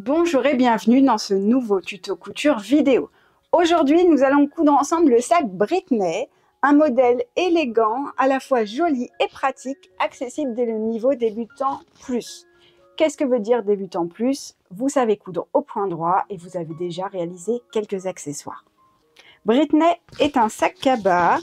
Bonjour et bienvenue dans ce nouveau tuto couture vidéo. Aujourd'hui, nous allons coudre ensemble le sac Britney, un modèle élégant, à la fois joli et pratique, accessible dès le niveau débutant plus. Qu'est-ce que veut dire débutant plus? Vous savez coudre au point droit et vous avez déjà réalisé quelques accessoires. Britney est un sac cabas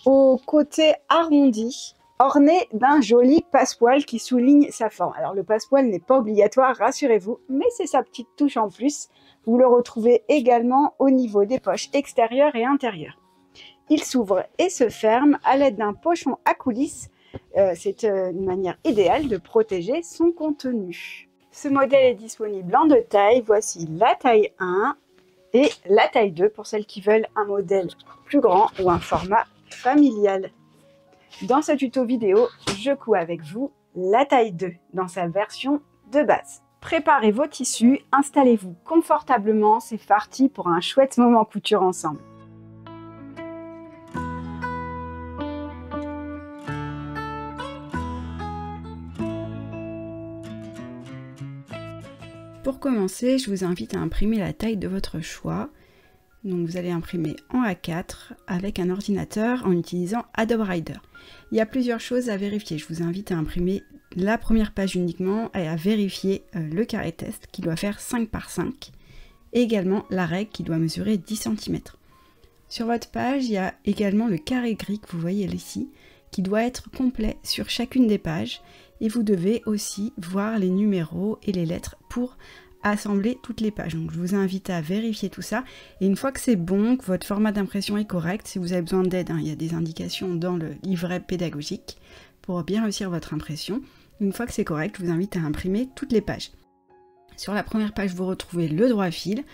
au côté arrondi, orné d'un joli passepoil qui souligne sa forme. Alors le passepoil n'est pas obligatoire, rassurez-vous, mais c'est sa petite touche en plus. Vous le retrouvez également au niveau des poches extérieures et intérieures. Il s'ouvre et se ferme à l'aide d'un pochon à coulisses. C'est une manière idéale de protéger son contenu. Ce modèle est disponible en deux tailles. Voici la taille 1 et la taille 2 pour celles qui veulent un modèle plus grand ou un format familial. Dans ce tuto vidéo, je couds avec vous la taille 2 dans sa version de base. Préparez vos tissus, installez-vous confortablement, c'est parti pour un chouette moment couture ensemble. Pour commencer, je vous invite à imprimer la taille de votre choix. Donc vous allez imprimer en A4 avec un ordinateur en utilisant Adobe Rider. Il y a plusieurs choses à vérifier. Je vous invite à imprimer la première page uniquement et à vérifier le carré test qui doit faire 5 par 5. Et également la règle qui doit mesurer 10 cm. Sur votre page, il y a également le carré gris que vous voyez ici qui doit être complet sur chacune des pages. Et vous devez aussi voir les numéros et les lettres pour assembler toutes les pages. Donc je vous invite à vérifier tout ça et une fois que c'est bon, que votre format d'impression est correct, si vous avez besoin d'aide, il y a des indications dans le livret pédagogique pour bien réussir votre impression. Une fois que c'est correct, je vous invite à imprimer toutes les pages. Sur la première page, vous retrouvez le droit fil,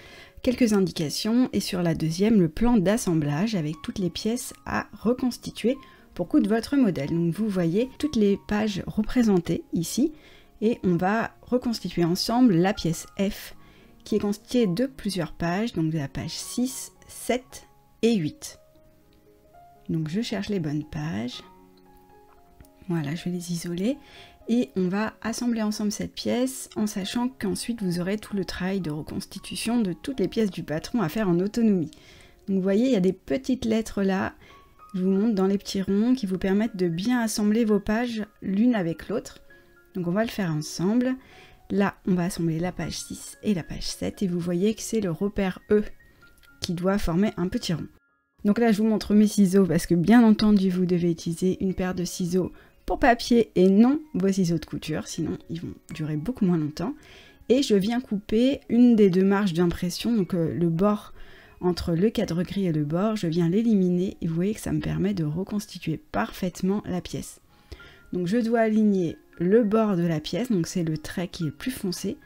quelques indications et sur la deuxième, le plan d'assemblage avec toutes les pièces à reconstituer pour coudre votre modèle. Donc vous voyez toutes les pages représentées ici. Et on va reconstituer ensemble la pièce F qui est constituée de plusieurs pages, donc de la page 6, 7 et 8. Donc je cherche les bonnes pages. Voilà, je vais les isoler. Et on va assembler ensemble cette pièce en sachant qu'ensuite vous aurez tout le travail de reconstitution de toutes les pièces du patron à faire en autonomie. Donc vous voyez, il y a des petites lettres là, je vous montre dans les petits ronds qui vous permettent de bien assembler vos pages l'une avec l'autre. Donc on va le faire ensemble. Là, on va assembler la page 6 et la page 7 et vous voyez que c'est le repère E qui doit former un petit rond. Donc là, je vous montre mes ciseaux parce que bien entendu, vous devez utiliser une paire de ciseaux pour papier et non vos ciseaux de couture, sinon ils vont durer beaucoup moins longtemps. Et je viens couper une des deux marges d'impression, donc le bord entre le cadre gris et le bord, je viens l'éliminer et vous voyez que ça me permet de reconstituer parfaitement la pièce. Donc je dois aligner le bord de la pièce, donc c'est le trait qui est plus foncé,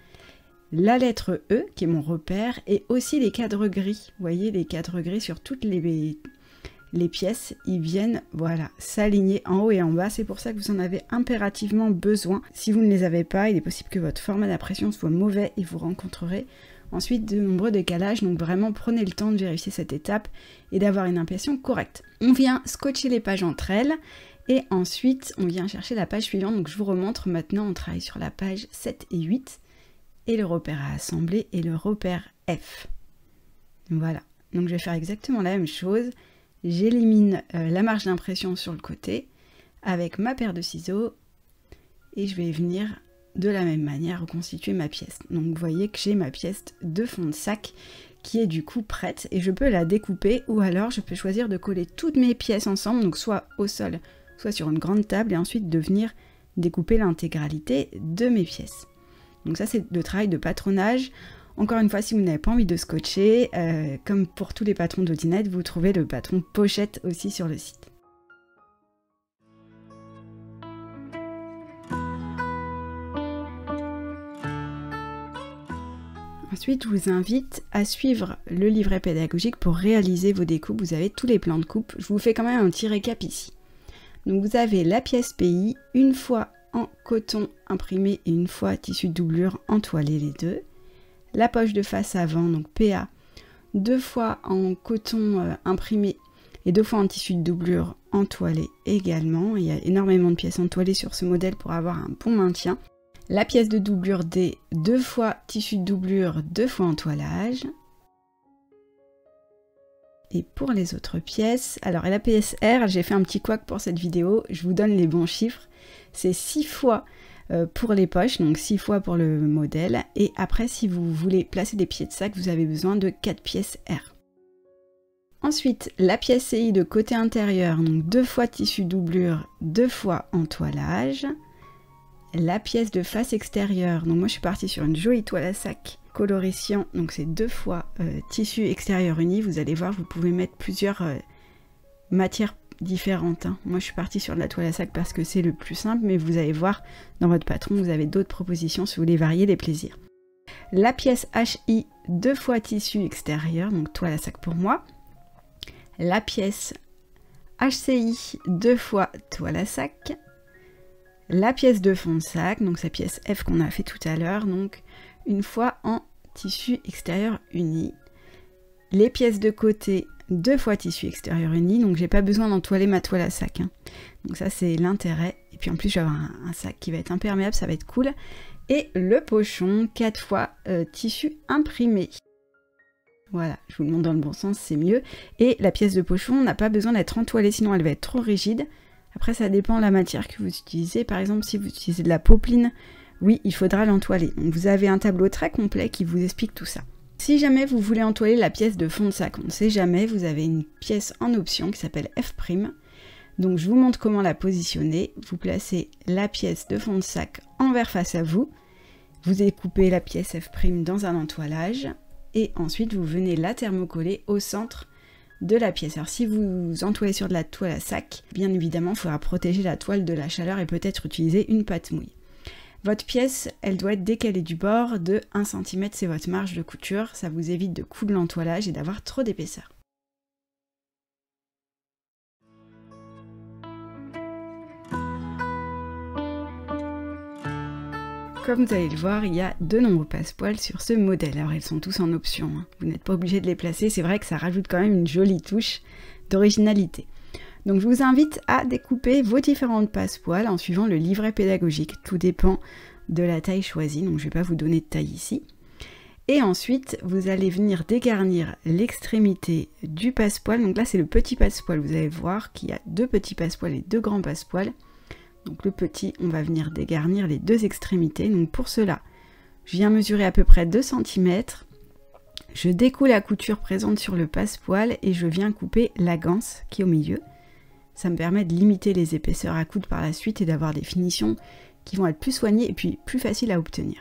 la lettre E qui est mon repère et aussi les cadres gris. Vous voyez les cadres gris sur toutes les pièces, ils viennent voilà s'aligner en haut et en bas, c'est pour ça que vous en avez impérativement besoin. Si vous ne les avez pas, il est possible que votre format d'impression soit mauvais et vous rencontrerez ensuite de nombreux décalages, donc vraiment prenez le temps de vérifier cette étape et d'avoir une impression correcte. On vient scotcher les pages entre elles. Et ensuite, on vient chercher la page suivante. Donc je vous remontre maintenant, on travaille sur la page 7 et 8. Et le repère à assembler et le repère F. Voilà. Donc je vais faire exactement la même chose. J'élimine la marge d'impression sur le côté avec ma paire de ciseaux. Et je vais venir de la même manière reconstituer ma pièce. Donc vous voyez que j'ai ma pièce de fond de sac qui est du coup prête. Et je peux la découper ou alors je peux choisir de coller toutes mes pièces ensemble. Donc soit au sol, soit sur une grande table et ensuite de venir découper l'intégralité de mes pièces. Donc ça c'est le travail de patronage. Encore une fois, si vous n'avez pas envie de scotcher, comme pour tous les patrons d'Audinette, vous trouvez le patron pochette aussi sur le site. Ensuite, je vous invite à suivre le livret pédagogique pour réaliser vos découpes. Vous avez tous les plans de coupe. Je vous fais quand même un petit récap ici. Donc vous avez la pièce pays, une fois en coton imprimé et une fois tissu de doublure entoilé les deux. La poche de face avant, donc PA, deux fois en coton imprimé et deux fois en tissu de doublure entoilé également. Il y a énormément de pièces entoilées sur ce modèle pour avoir un bon maintien. La pièce de doublure D, 2 fois tissu de doublure, 2 fois entoilage. Et pour les autres pièces, alors la pièce R, j'ai fait un petit couac pour cette vidéo, je vous donne les bons chiffres. C'est 6 fois pour les poches, donc 6 fois pour le modèle. Et après, si vous voulez placer des pieds de sac, vous avez besoin de 4 pièces R. Ensuite, la pièce CI de côté intérieur, donc 2 fois tissu doublure, 2 fois entoilage. La pièce de face extérieure, donc moi je suis partie sur une jolie toile à sac coloriciant, donc c'est 2 fois tissu extérieur uni. Vous allez voir, vous pouvez mettre plusieurs matières différentes. Hein. Moi je suis partie sur de la toile à sac parce que c'est le plus simple, mais vous allez voir dans votre patron, vous avez d'autres propositions si vous voulez varier les plaisirs. La pièce HI, 2 fois tissu extérieur, donc toile à sac pour moi. La pièce HCI, 2 fois toile à sac. La pièce de fond de sac, donc sa pièce F qu'on a fait tout à l'heure, donc une fois en tissu extérieur uni. Les pièces de côté, 2 fois tissu extérieur uni, donc j'ai pas besoin d'entoiler ma toile à sac. Hein. Donc ça c'est l'intérêt. Et puis en plus je vais avoir un sac qui va être imperméable, ça va être cool. Et le pochon, 4 fois tissu imprimé. Voilà, je vous le montre dans le bon sens, c'est mieux. Et la pièce de pochon n'a pas besoin d'être entoilée, sinon elle va être trop rigide. Après, ça dépend de la matière que vous utilisez. Par exemple, si vous utilisez de la popeline, oui, il faudra l'entoiler. Donc vous avez un tableau très complet qui vous explique tout ça. Si jamais vous voulez entoiler la pièce de fond de sac, on ne sait jamais, vous avez une pièce en option qui s'appelle F'. Donc je vous montre comment la positionner. Vous placez la pièce de fond de sac envers face à vous. Vous découpez la pièce F' dans un entoilage. Et ensuite, vous venez la thermocoller au centre de la pièce. Alors si vous entoilez sur de la toile à sac, bien évidemment, il faudra protéger la toile de la chaleur et peut-être utiliser une pâte mouille. Votre pièce, elle doit être décalée du bord de 1 cm, c'est votre marge de couture. Ça vous évite de coudre l'entoilage et d'avoir trop d'épaisseur. Comme vous allez le voir, il y a de nombreux passepoils sur ce modèle. Alors ils sont tous en option, hein. Vous n'êtes pas obligé de les placer, c'est vrai que ça rajoute quand même une jolie touche d'originalité. Donc je vous invite à découper vos différentes passepoils en suivant le livret pédagogique. Tout dépend de la taille choisie, donc je ne vais pas vous donner de taille ici. Et ensuite, vous allez venir dégarnir l'extrémité du passepoil. Donc là c'est le petit passepoil, vous allez voir qu'il y a 2 petits passepoils et 2 grands passepoils. Donc le petit, on va venir dégarnir les 2 extrémités. Donc pour cela, je viens mesurer à peu près 2 cm. Je découle la couture présente sur le passepoil et je viens couper la ganse qui est au milieu. Ça me permet de limiter les épaisseurs à coudre par la suite et d'avoir des finitions qui vont être plus soignées et puis plus faciles à obtenir.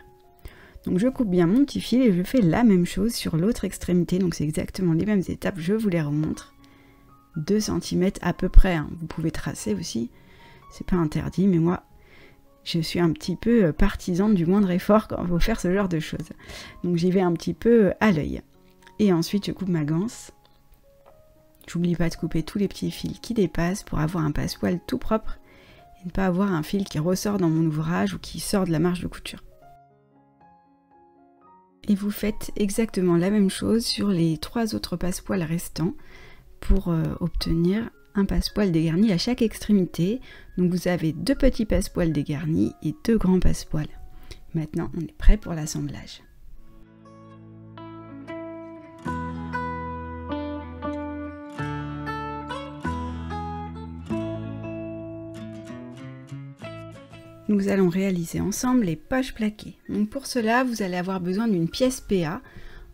Donc je coupe bien mon petit fil et je fais la même chose sur l'autre extrémité. Donc c'est exactement les mêmes étapes, je vous les remontre. 2 cm à peu près, hein. Vous pouvez tracer aussi. C'est pas interdit, mais moi, je suis un petit peu partisane du moindre effort quand on veut faire ce genre de choses. Donc j'y vais un petit peu à l'œil. Et ensuite, je coupe ma ganse. J'oublie pas de couper tous les petits fils qui dépassent pour avoir un passepoil tout propre et ne pas avoir un fil qui ressort dans mon ouvrage ou qui sort de la marge de couture. Et vous faites exactement la même chose sur les 3 autres passepoils restants pour obtenir un passepoil dégarni à chaque extrémité. Donc vous avez 2 petits passepoils dégarnis et 2 grands passepoils. Maintenant, on est prêt pour l'assemblage. Nous allons réaliser ensemble les poches plaquées. Donc pour cela, vous allez avoir besoin d'une pièce PA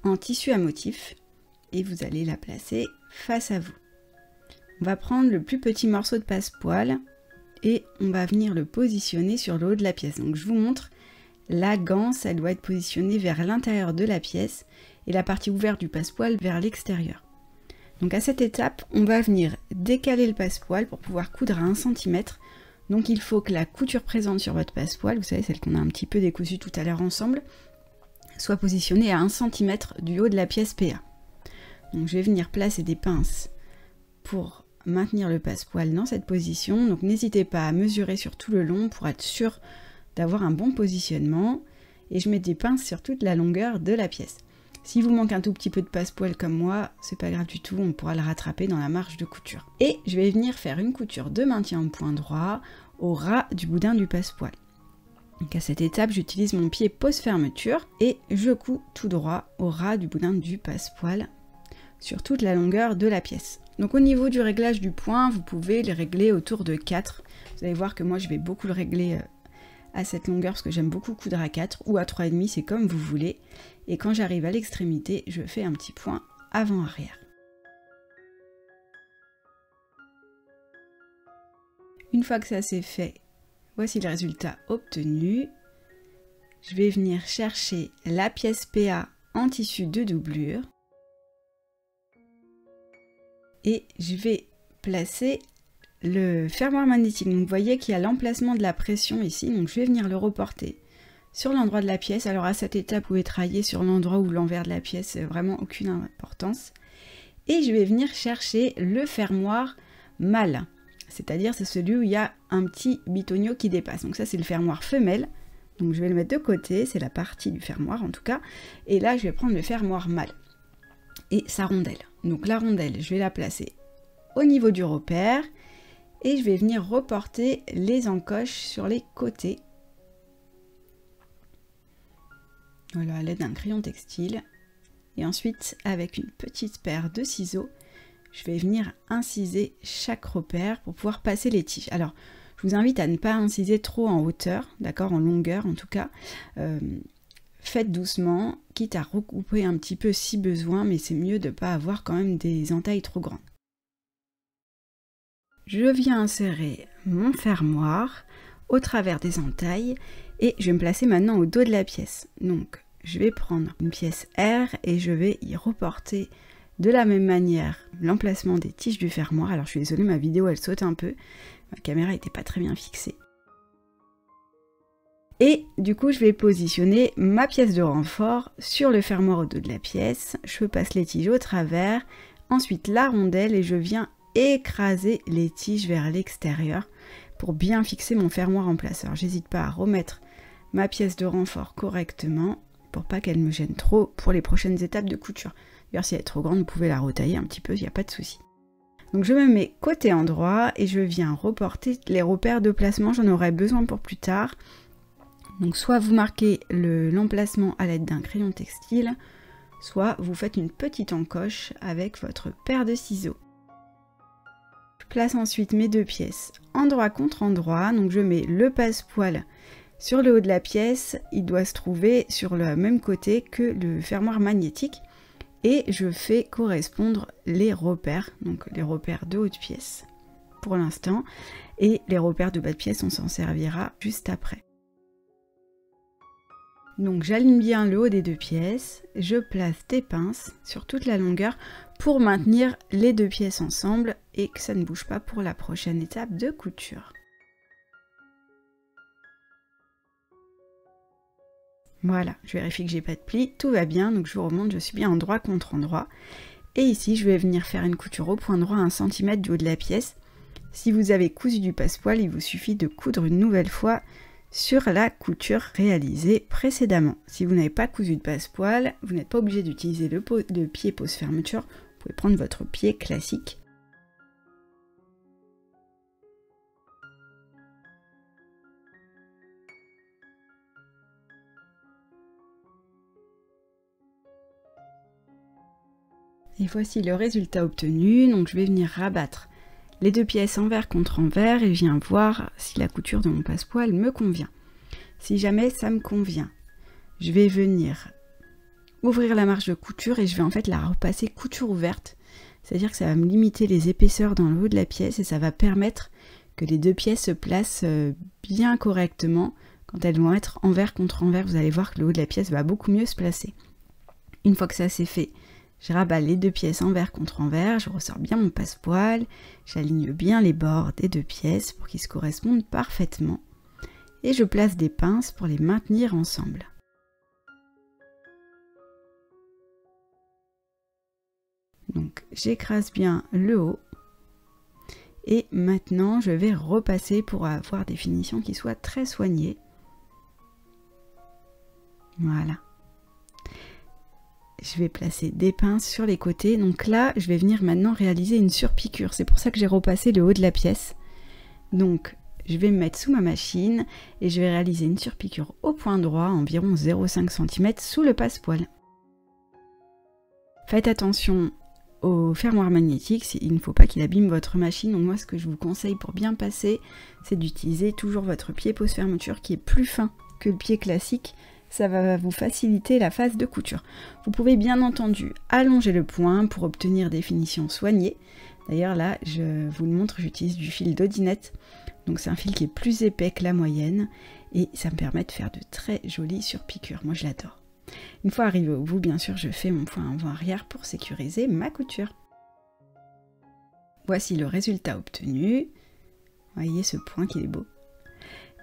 en tissu à motif et vous allez la placer face à vous. On va prendre le plus petit morceau de passepoil et on va venir le positionner sur le haut de la pièce. Donc je vous montre, la ganse, elle doit être positionnée vers l'intérieur de la pièce et la partie ouverte du passepoil vers l'extérieur. Donc à cette étape, on va venir décaler le passepoil pour pouvoir coudre à 1 cm. Donc il faut que la couture présente sur votre passepoil, vous savez, celle qu'on a un petit peu décousue tout à l'heure ensemble, soit positionnée à 1 cm du haut de la pièce PA. Donc je vais venir placer des pinces pour maintenir le passepoil dans cette position. Donc n'hésitez pas à mesurer sur tout le long pour être sûr d'avoir un bon positionnement. Et je mets des pinces sur toute la longueur de la pièce. Si vous manque un tout petit peu de passepoil comme moi, c'est pas grave du tout, on pourra le rattraper dans la marge de couture. Et je vais venir faire une couture de maintien au point droit au ras du boudin du passepoil. Donc à cette étape, j'utilise mon pied pose fermeture et je couds tout droit au ras du boudin du passepoil sur toute la longueur de la pièce. Donc au niveau du réglage du point, vous pouvez le régler autour de 4. Vous allez voir que moi je vais beaucoup le régler à cette longueur parce que j'aime beaucoup coudre à 4 ou à 3,5, c'est comme vous voulez. Et quand j'arrive à l'extrémité, je fais un petit point avant-arrière. Une fois que ça c'est fait, voici le résultat obtenu. Je vais venir chercher la pièce PA en tissu de doublure. Et je vais placer le fermoir magnétique. Donc vous voyez qu'il y a l'emplacement de la pression ici. Donc je vais venir le reporter sur l'endroit de la pièce. Alors à cette étape, vous pouvez travailler sur l'endroit ou l'envers de la pièce, vraiment aucune importance. Et je vais venir chercher le fermoir mâle. C'est-à-dire c'est celui où il y a un petit bitonio qui dépasse. Donc ça c'est le fermoir femelle. Donc je vais le mettre de côté, c'est la partie du fermoir en tout cas. Et là je vais prendre le fermoir mâle et sa rondelle. Donc la rondelle, je vais la placer au niveau du repère et je vais venir reporter les encoches sur les côtés. Voilà, à l'aide d'un crayon textile. Et ensuite, avec une petite paire de ciseaux, je vais venir inciser chaque repère pour pouvoir passer les tiges. Alors, je vous invite à ne pas inciser trop en hauteur, d'accord, en longueur en tout cas. Faites doucement, quitte à recouper un petit peu si besoin, mais c'est mieux de ne pas avoir quand même des entailles trop grandes. Je viens insérer mon fermoir au travers des entailles et je vais me placer maintenant au dos de la pièce. Donc je vais prendre une pièce R et je vais y reporter de la même manière l'emplacement des tiges du fermoir. Alors je suis désolée, ma vidéo elle saute un peu, ma caméra n'était pas très bien fixée. Et du coup, je vais positionner ma pièce de renfort sur le fermoir au dos de la pièce. Je passe les tiges au travers, ensuite la rondelle et je viens écraser les tiges vers l'extérieur pour bien fixer mon fermoir en place. Alors, j'hésite pas à remettre ma pièce de renfort correctement pour pas qu'elle me gêne trop pour les prochaines étapes de couture. D'ailleurs, si elle est trop grande, vous pouvez la retailler un petit peu, il n'y a pas de souci. Donc, je me mets côté endroit et je viens reporter les repères de placement. J'en aurai besoin pour plus tard. Donc soit vous marquez l'emplacement à l'aide d'un crayon textile, soit vous faites une petite encoche avec votre paire de ciseaux. Je place ensuite mes deux pièces endroit contre endroit, donc je mets le passepoil sur le haut de la pièce, il doit se trouver sur le même côté que le fermoir magnétique, et je fais correspondre les repères, donc les repères de haut de pièce pour l'instant, et les repères de bas de pièce on s'en servira juste après. Donc j'aligne bien le haut des deux pièces, je place des pinces sur toute la longueur pour maintenir les deux pièces ensemble et que ça ne bouge pas pour la prochaine étape de couture. Voilà, je vérifie que j'ai pas de plis, tout va bien, donc je vous remonte, je suis bien endroit contre endroit. Et ici, je vais venir faire une couture au point droit à 1 cm du haut de la pièce. Si vous avez cousu du passepoil, il vous suffit de coudre une nouvelle fois sur la couture réalisée précédemment. Si vous n'avez pas cousu de passepoil, vous n'êtes pas obligé d'utiliser le pied pose fermeture, vous pouvez prendre votre pied classique. Et voici le résultat obtenu, donc je vais venir rabattre les deux pièces envers contre envers et je viens voir si la couture de mon passepoil me convient. Si jamais ça me convient, je vais venir ouvrir la marge de couture et je vais en fait la repasser couture ouverte. C'est-à-dire que ça va me limiter les épaisseurs dans le haut de la pièce et ça va permettre que les deux pièces se placent bien correctement. Quand elles vont être envers contre envers, vous allez voir que le haut de la pièce va beaucoup mieux se placer. Une fois que ça c'est fait, je rabats les deux pièces envers contre envers, je ressors bien mon passepoil, j'aligne bien les bords des deux pièces pour qu'ils se correspondent parfaitement et je place des pinces pour les maintenir ensemble. Donc j'écrase bien le haut et maintenant je vais repasser pour avoir des finitions qui soient très soignées. Voilà. Je vais placer des pinces sur les côtés. Donc là, je vais venir maintenant réaliser une surpiqûre. C'est pour ça que j'ai repassé le haut de la pièce. Donc, je vais me mettre sous ma machine et je vais réaliser une surpiqûre au point droit, environ 0,5 cm sous le passepoil. Faites attention au fermoir magnétique, il ne faut pas qu'il abîme votre machine. Donc moi ce que je vous conseille pour bien passer, c'est d'utiliser toujours votre pied pose fermeture qui est plus fin que le pied classique. Ça va vous faciliter la phase de couture. Vous pouvez bien entendu allonger le point pour obtenir des finitions soignées. D'ailleurs là, je vous le montre, j'utilise du fil d'Odinette. Donc c'est un fil qui est plus épais que la moyenne et ça me permet de faire de très jolies surpiqûres. Moi je l'adore. Une fois arrivé au bout, bien sûr, je fais mon point avant-arrière pour sécuriser ma couture. Voici le résultat obtenu. Voyez ce point qu'il est beau.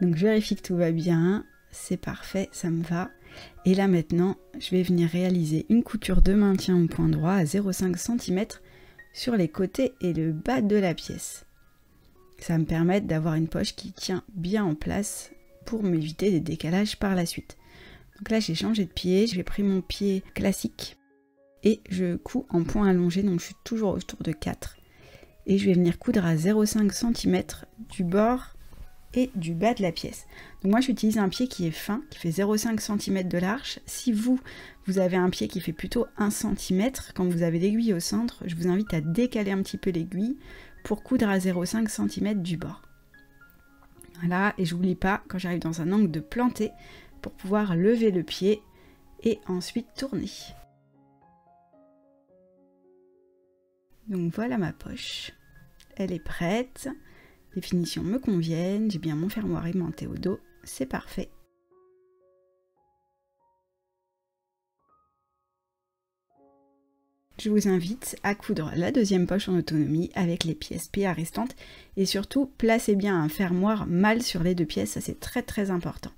Donc je vérifie que tout va bien. C'est parfait, ça me va. Et là maintenant, je vais venir réaliser une couture de maintien au point droit à 0,5 cm sur les côtés et le bas de la pièce. Ça va me permettre d'avoir une poche qui tient bien en place pour m'éviter des décalages par la suite. Donc là j'ai changé de pied, j'ai pris mon pied classique et je couds en point allongé, donc je suis toujours autour de 4. Et je vais venir coudre à 0,5 cm du bord et du bas de la pièce. Donc moi j'utilise un pied qui est fin, qui fait 0,5 cm de large. Si vous avez un pied qui fait plutôt 1 cm, quand vous avez l'aiguille au centre, je vous invite à décaler un petit peu l'aiguille pour coudre à 0,5 cm du bord. Voilà, et je n'oublie pas, quand j'arrive dans un angle, de planter pour pouvoir lever le pied et ensuite tourner. Donc voilà ma poche, elle est prête, les finitions me conviennent, j'ai bien mon fermoir aimanté au dos, c'est parfait. Je vous invite à coudre la deuxième poche en autonomie avec les pièces PA restantes et surtout placez bien un fermoir mâle sur les deux pièces, ça c'est très important.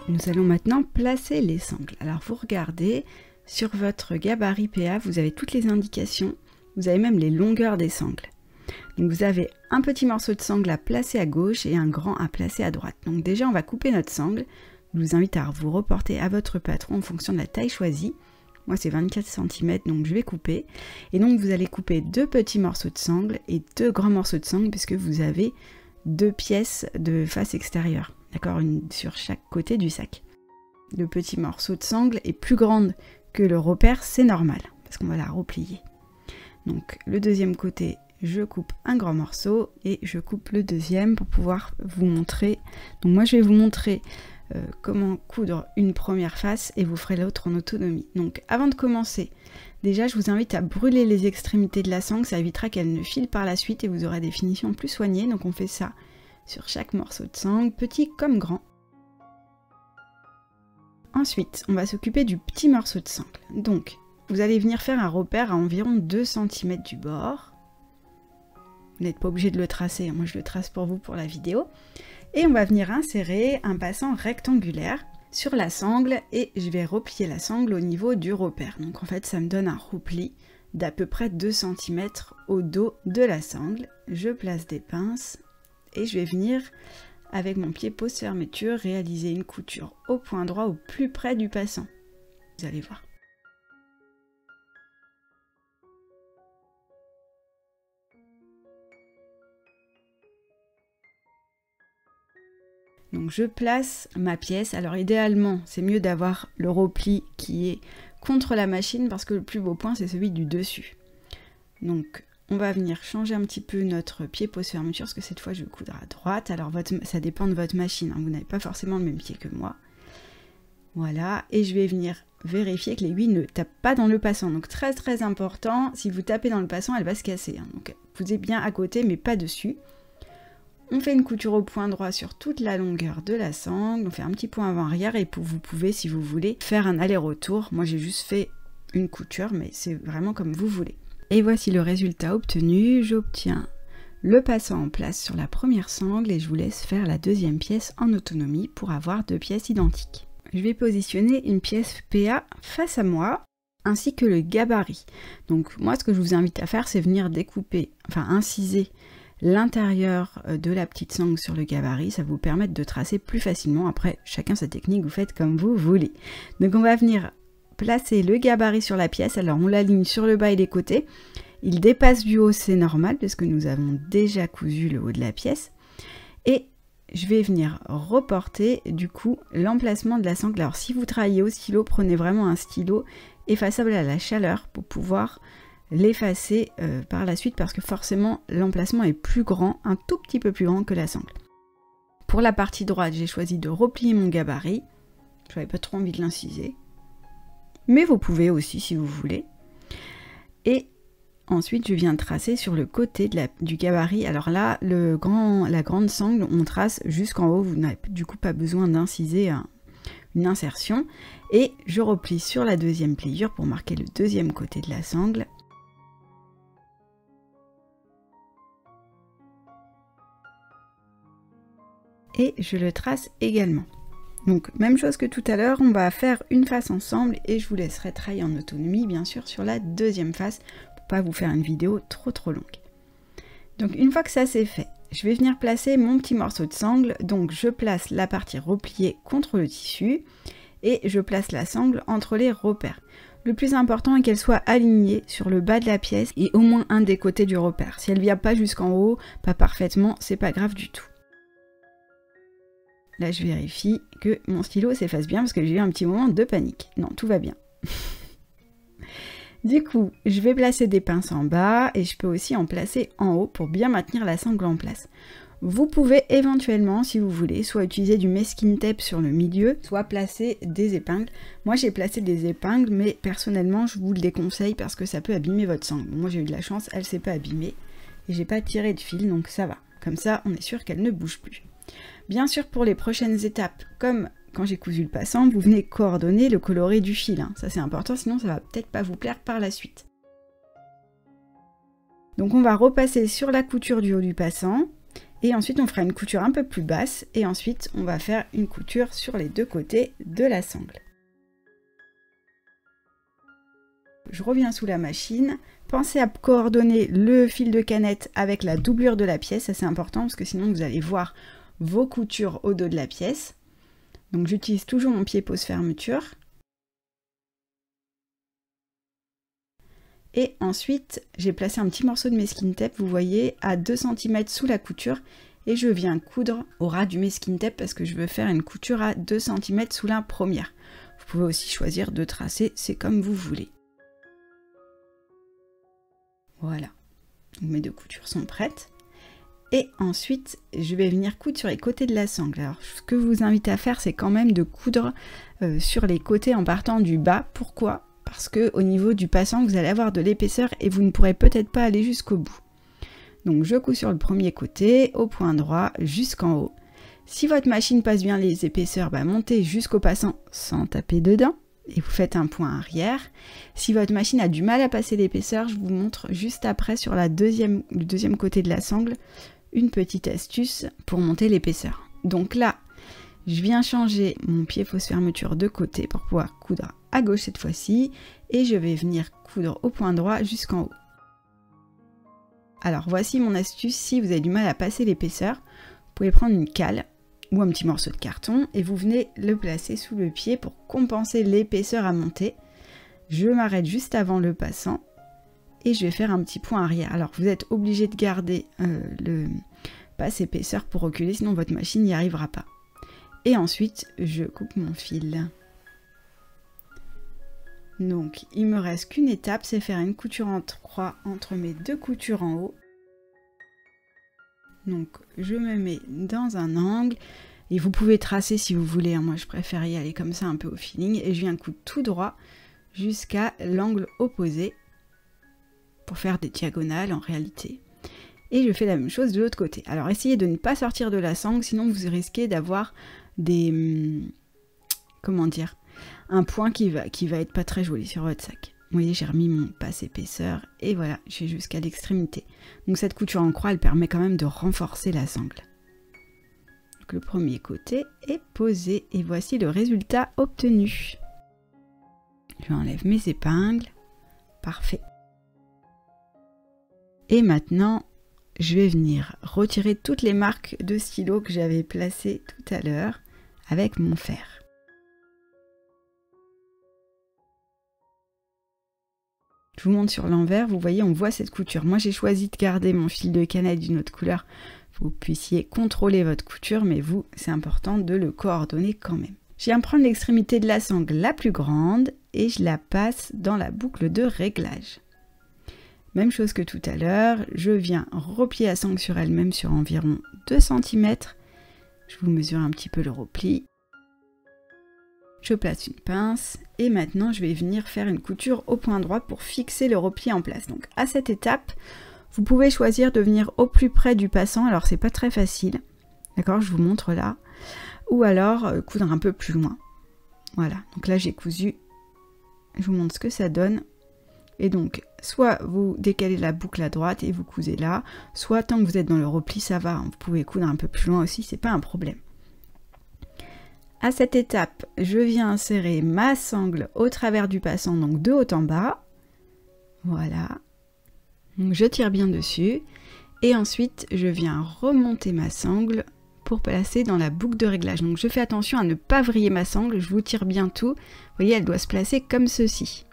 Nous allons maintenant placer les sangles. Alors vous regardez, sur votre gabarit PA, vous avez toutes les indications, vous avez même les longueurs des sangles. Donc vous avez un petit morceau de sangle à placer à gauche et un grand à placer à droite. Donc déjà on va couper notre sangle. Je vous invite à vous reporter à votre patron en fonction de la taille choisie. Moi c'est 24 cm donc je vais couper. Et donc vous allez couper 2 petits morceaux de sangle et 2 grands morceaux de sangle puisque vous avez 2 pièces de face extérieure. D'accord, une sur chaque côté du sac. Le petit morceau de sangle est plus grande que le repère, c'est normal, parce qu'on va la replier. Donc le deuxième côté, je coupe un grand morceau et je coupe le deuxième pour pouvoir vous montrer. Donc moi je vais vous montrer comment coudre une première face et vous ferez l'autre en autonomie. Donc avant de commencer, déjà je vous invite à brûler les extrémités de la sangle, ça évitera qu'elle ne file par la suite et vous aurez des finitions plus soignées. Donc on fait ça sur chaque morceau de sangle, petit comme grand. Ensuite, on va s'occuper du petit morceau de sangle. Donc, vous allez venir faire un repère à environ 2 cm du bord. Vous n'êtes pas obligé de le tracer, moi je le trace pour vous pour la vidéo. Et on va venir insérer un passant rectangulaire sur la sangle et je vais replier la sangle au niveau du repère. Donc en fait, ça me donne un repli d'à peu près 2 cm au dos de la sangle. Je place des pinces et je vais venir, avec mon pied pose fermeture, réaliser une couture au point droit au plus près du passant. Vous allez voir. Donc je place ma pièce. Alors idéalement, c'est mieux d'avoir le repli qui est contre la machine parce que le plus beau point, c'est celui du dessus. Donc on va venir changer un petit peu notre pied pose fermeture parce que cette fois je vais coudre à droite. Alors ça dépend de votre machine, hein. Vous n'avez pas forcément le même pied que moi. Voilà, et je vais venir vérifier que l'aiguille ne tape pas dans le passant. Donc très important, si vous tapez dans le passant, elle va se casser, hein. Donc vous êtes bien à côté mais pas dessus. On fait une couture au point droit sur toute la longueur de la sangle. On fait un petit point avant-arrière et vous pouvez, si vous voulez, faire un aller-retour. Moi j'ai juste fait une couture, mais c'est vraiment comme vous voulez. Et voici le résultat obtenu. J'obtiens le passant en place sur la première sangle et je vous laisse faire la deuxième pièce en autonomie pour avoir 2 pièces identiques. Je vais positionner une pièce PA face à moi ainsi que le gabarit. Donc moi ce que je vous invite à faire c'est venir découper, enfin inciser l'intérieur de la petite sangle sur le gabarit, ça va vous permettre de tracer plus facilement. Après, chacun sa technique, vous faites comme vous voulez. Donc on va venir placer le gabarit sur la pièce, alors on l'aligne sur le bas et les côtés. Il dépasse du haut, c'est normal, parce que nous avons déjà cousu le haut de la pièce. Et je vais venir reporter du coup l'emplacement de la sangle. Alors si vous travaillez au stylo, prenez vraiment un stylo effaçable à la chaleur pour pouvoir l'effacer par la suite, parce que forcément l'emplacement est plus grand, un tout petit peu plus grand que la sangle. Pour la partie droite, j'ai choisi de replier mon gabarit. Je n'avais pas trop envie de l'inciser, mais vous pouvez aussi si vous voulez. Et ensuite, je viens tracer sur le côté du gabarit. Alors là, la grande sangle, on trace jusqu'en haut. Vous n'avez du coup pas besoin d'inciser une insertion. Et je replie sur la deuxième pliure pour marquer le deuxième côté de la sangle. Et je le trace également. Donc, même chose que tout à l'heure, on va faire une face ensemble et je vous laisserai travailler en autonomie, bien sûr, sur la deuxième face, pour pas vous faire une vidéo trop longue. Donc, une fois que ça c'est fait, je vais venir placer mon petit morceau de sangle. Donc, je place la partie repliée contre le tissu et je place la sangle entre les repères. Le plus important est qu'elle soit alignée sur le bas de la pièce et au moins un des côtés du repère. Si elle ne vient pas jusqu'en haut, pas parfaitement, c'est pas grave du tout. Là, je vérifie que mon stylo s'efface bien parce que j'ai eu un petit moment de panique. Non, tout va bien. Du coup, je vais placer des pinces en bas et je peux aussi en placer en haut pour bien maintenir la sangle en place. Vous pouvez éventuellement, si vous voulez, soit utiliser du masking tape sur le milieu, soit placer des épingles. Moi, j'ai placé des épingles, mais personnellement, je vous le déconseille parce que ça peut abîmer votre sangle. Moi, j'ai eu de la chance, elle s'est pas abîmée et j'ai pas tiré de fil, donc ça va. Comme ça, on est sûr qu'elle ne bouge plus. Bien sûr, pour les prochaines étapes, comme quand j'ai cousu le passant, vous venez coordonner le coloris du fil. Ça c'est important, sinon ça va peut-être pas vous plaire par la suite. Donc on va repasser sur la couture du haut du passant, et ensuite on fera une couture un peu plus basse, et ensuite on va faire une couture sur les deux côtés de la sangle. Je reviens sous la machine. Pensez à coordonner le fil de canette avec la doublure de la pièce, ça c'est important parce que sinon vous allez voir vos coutures au dos de la pièce. Donc j'utilise toujours mon pied pose fermeture. Et ensuite, j'ai placé un petit morceau de masking tape, vous voyez, à 2 cm sous la couture. Et je viens coudre au ras du masking tape parce que je veux faire une couture à 2 cm sous la première. Vous pouvez aussi choisir de tracer, c'est comme vous voulez. Voilà, donc mes deux coutures sont prêtes. Et ensuite, je vais venir coudre sur les côtés de la sangle. Alors, ce que je vous invite à faire, c'est quand même de coudre sur les côtés en partant du bas. Pourquoi? Parce que au niveau du passant, vous allez avoir de l'épaisseur et vous ne pourrez peut-être pas aller jusqu'au bout. Donc, je couds sur le premier côté, au point droit, jusqu'en haut. Si votre machine passe bien les épaisseurs, montez jusqu'au passant sans taper dedans. Et vous faites un point arrière. Si votre machine a du mal à passer l'épaisseur, je vous montre juste après sur le deuxième côté de la sangle une petite astuce pour monter l'épaisseur. Donc là, je viens changer mon pied fausse fermeture de côté pour pouvoir coudre à gauche cette fois-ci et je vais venir coudre au point droit jusqu'en haut. Alors voici mon astuce, si vous avez du mal à passer l'épaisseur, vous pouvez prendre une cale ou un petit morceau de carton et vous venez le placer sous le pied pour compenser l'épaisseur à monter. Je m'arrête juste avant le passant et je vais faire un petit point arrière. Alors vous êtes obligé de garder le passe épaisseur pour reculer, sinon votre machine n'y arrivera pas. Et ensuite je coupe mon fil. Donc il me reste qu'une étape, c'est faire une couture en croix entre mes deux coutures en haut. Donc je me mets dans un angle et vous pouvez tracer si vous voulez, moi je préfère y aller comme ça un peu au feeling et je viens coudre tout droit jusqu'à l'angle opposé pour faire des diagonales en réalité. Et je fais la même chose de l'autre côté. Alors essayez de ne pas sortir de la sangle, sinon vous risquez d'avoir des... comment dire, un point qui va être pas très joli sur votre sac. Vous voyez, j'ai remis mon passe épaisseur et voilà, j'ai jusqu'à l'extrémité. Donc cette couture en croix, elle permet quand même de renforcer la sangle. Donc le premier côté est posé et voici le résultat obtenu. Je enlève mes épingles. Parfait. Et maintenant, je vais venir retirer toutes les marques de stylo que j'avais placées tout à l'heure avec mon fer. Je vous montre sur l'envers, vous voyez, on voit cette couture. Moi, j'ai choisi de garder mon fil de cannelle d'une autre couleur. Vous puissiez contrôler votre couture, mais vous, c'est important de le coordonner quand même. Je viens prendre l'extrémité de la sangle la plus grande et je la passe dans la boucle de réglage. Même chose que tout à l'heure, je viens replier la sangle sur elle-même sur environ 2 cm. Je vous mesure un petit peu le repli. Je place une pince et maintenant je vais venir faire une couture au point droit pour fixer le repli en place. Donc à cette étape, vous pouvez choisir de venir au plus près du passant, alors c'est pas très facile, d'accord, je vous montre là, ou alors coudre un peu plus loin. Voilà, donc là j'ai cousu, je vous montre ce que ça donne. Et donc, soit vous décalez la boucle à droite et vous cousez là, soit tant que vous êtes dans le repli, ça va, vous pouvez coudre un peu plus loin aussi, c'est pas un problème. À cette étape, je viens insérer ma sangle au travers du passant, donc de haut en bas. Voilà. Donc je tire bien dessus. Et ensuite, je viens remonter ma sangle pour placer dans la boucle de réglage. Donc je fais attention à ne pas vriller ma sangle, je vous tire bien tout. Vous voyez, elle doit se placer comme ceci.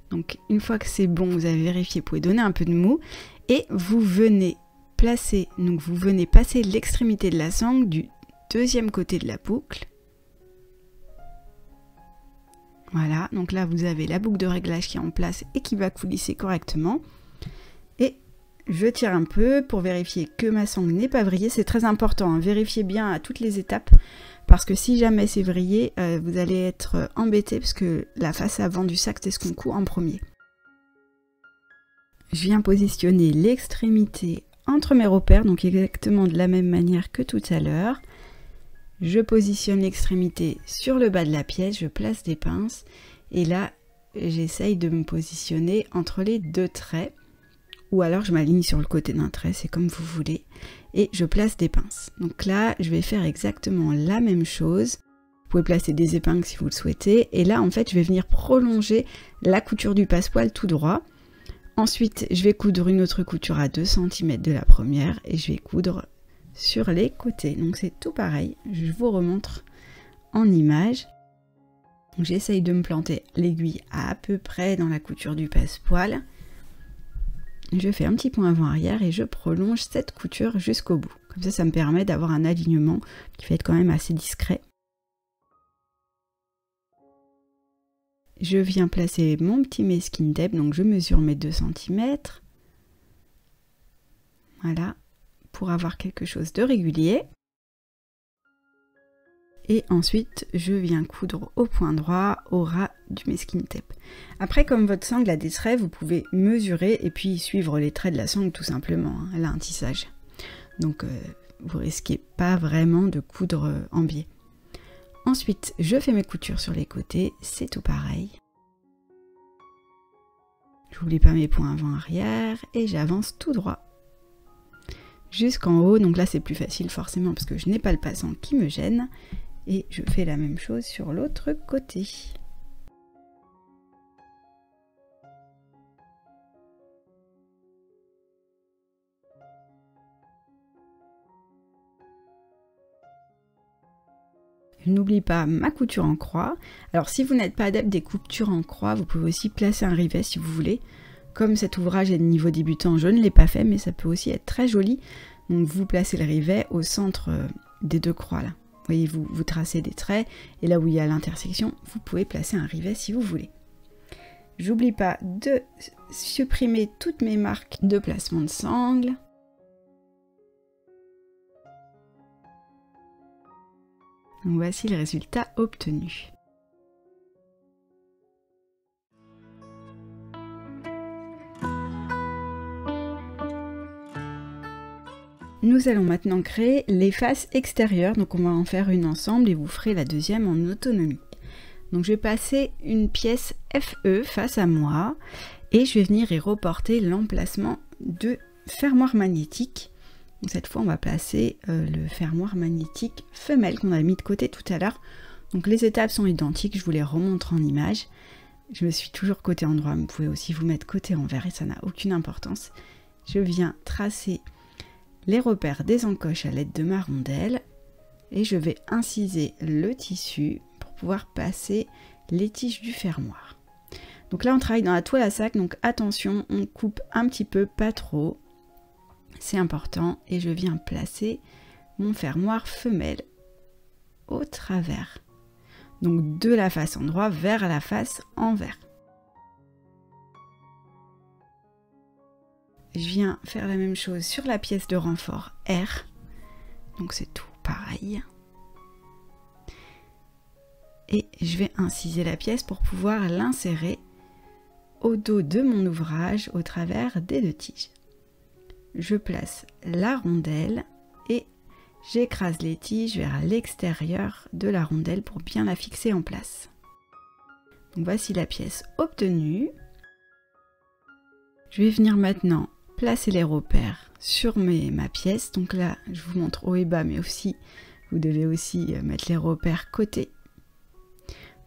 Donc une fois que c'est bon, vous avez vérifié, vous pouvez donner un peu de mou. Et vous venez placer, donc vous venez passer l'extrémité de la sangle du deuxième côté de la boucle. Voilà, donc là vous avez la boucle de réglage qui est en place et qui va coulisser correctement. Et je tire un peu pour vérifier que ma sangle n'est pas vrillée. C'est très important, hein. Vérifiez bien à toutes les étapes parce que si jamais c'est vrillé, vous allez être embêté parce que la face avant du sac, c'est ce qu'on coud en premier. Je viens positionner l'extrémité entre mes repères, donc exactement de la même manière que tout à l'heure. Je positionne l'extrémité sur le bas de la pièce, je place des pinces et là j'essaye de me positionner entre les deux traits ou alors je m'aligne sur le côté d'un trait, c'est comme vous voulez, et je place des pinces. Donc là je vais faire exactement la même chose, vous pouvez placer des épingles si vous le souhaitez et là en fait je vais venir prolonger la couture du passepoil tout droit. Ensuite je vais coudre une autre couture à 2 cm de la première et je vais coudre sur les côtés, donc c'est tout pareil, je vous remontre en image. J'essaye de me planter l'aiguille à peu près dans la couture du passepoil, je fais un petit point avant-arrière et je prolonge cette couture jusqu'au bout, comme ça me permet d'avoir un alignement qui va être quand même assez discret. Je viens placer mon petit masking tape, donc je mesure mes 2 cm, voilà, pour avoir quelque chose de régulier. Et ensuite, je viens coudre au point droit, au ras du masking tape. Après, comme votre sangle a des traits, vous pouvez mesurer et puis suivre les traits de la sangle tout simplement. Hein. Elle a un tissage. Donc, vous risquez pas vraiment de coudre en biais. Ensuite, je fais mes coutures sur les côtés, c'est tout pareil. J'oublie pas mes points avant-arrière et j'avance tout droit jusqu'en haut, donc là c'est plus facile forcément parce que je n'ai pas le passant qui me gêne et je fais la même chose sur l'autre côté. Je n'oublie pas ma couture en croix. Alors si vous n'êtes pas adepte des coutures en croix, vous pouvez aussi placer un rivet si vous voulez. Comme cet ouvrage est de niveau débutant, je ne l'ai pas fait, mais ça peut aussi être très joli. Donc vous placez le rivet au centre des deux croix là. Vous voyez, vous tracez des traits, et là où il y a l'intersection, vous pouvez placer un rivet si vous voulez. J'oublie pas de supprimer toutes mes marques de placement de sangle. Donc voici le résultat obtenu. Nous allons maintenant créer les faces extérieures, donc on va en faire une ensemble et vous ferez la deuxième en autonomie. Donc je vais passer une pièce FE face à moi et je vais venir y reporter l'emplacement de fermoir magnétique. Donc cette fois on va placer le fermoir magnétique femelle qu'on a mis de côté tout à l'heure. Donc les étapes sont identiques, je vous les remontre en image. Je me suis toujours côté endroit, mais vous pouvez aussi vous mettre côté envers et ça n'a aucune importance. je viens tracer les repères des encoches à l'aide de ma rondelle et je vais inciser le tissu pour pouvoir passer les tiges du fermoir. Donc là on travaille dans la toile à sac, donc attention, on coupe un petit peu, pas trop, c'est important, et je viens placer mon fermoir femelle au travers, donc de la face endroit vers la face envers. Je viens faire la même chose sur la pièce de renfort R, donc c'est tout pareil. Et je vais inciser la pièce pour pouvoir l'insérer au dos de mon ouvrage au travers des 2 tiges. Je place la rondelle et j'écrase les tiges vers l'extérieur de la rondelle pour bien la fixer en place. Donc voici la pièce obtenue. Je vais venir maintenant placer les repères sur ma pièce. Donc là, je vous montre haut et bas, mais aussi, vous devez aussi mettre les repères côté.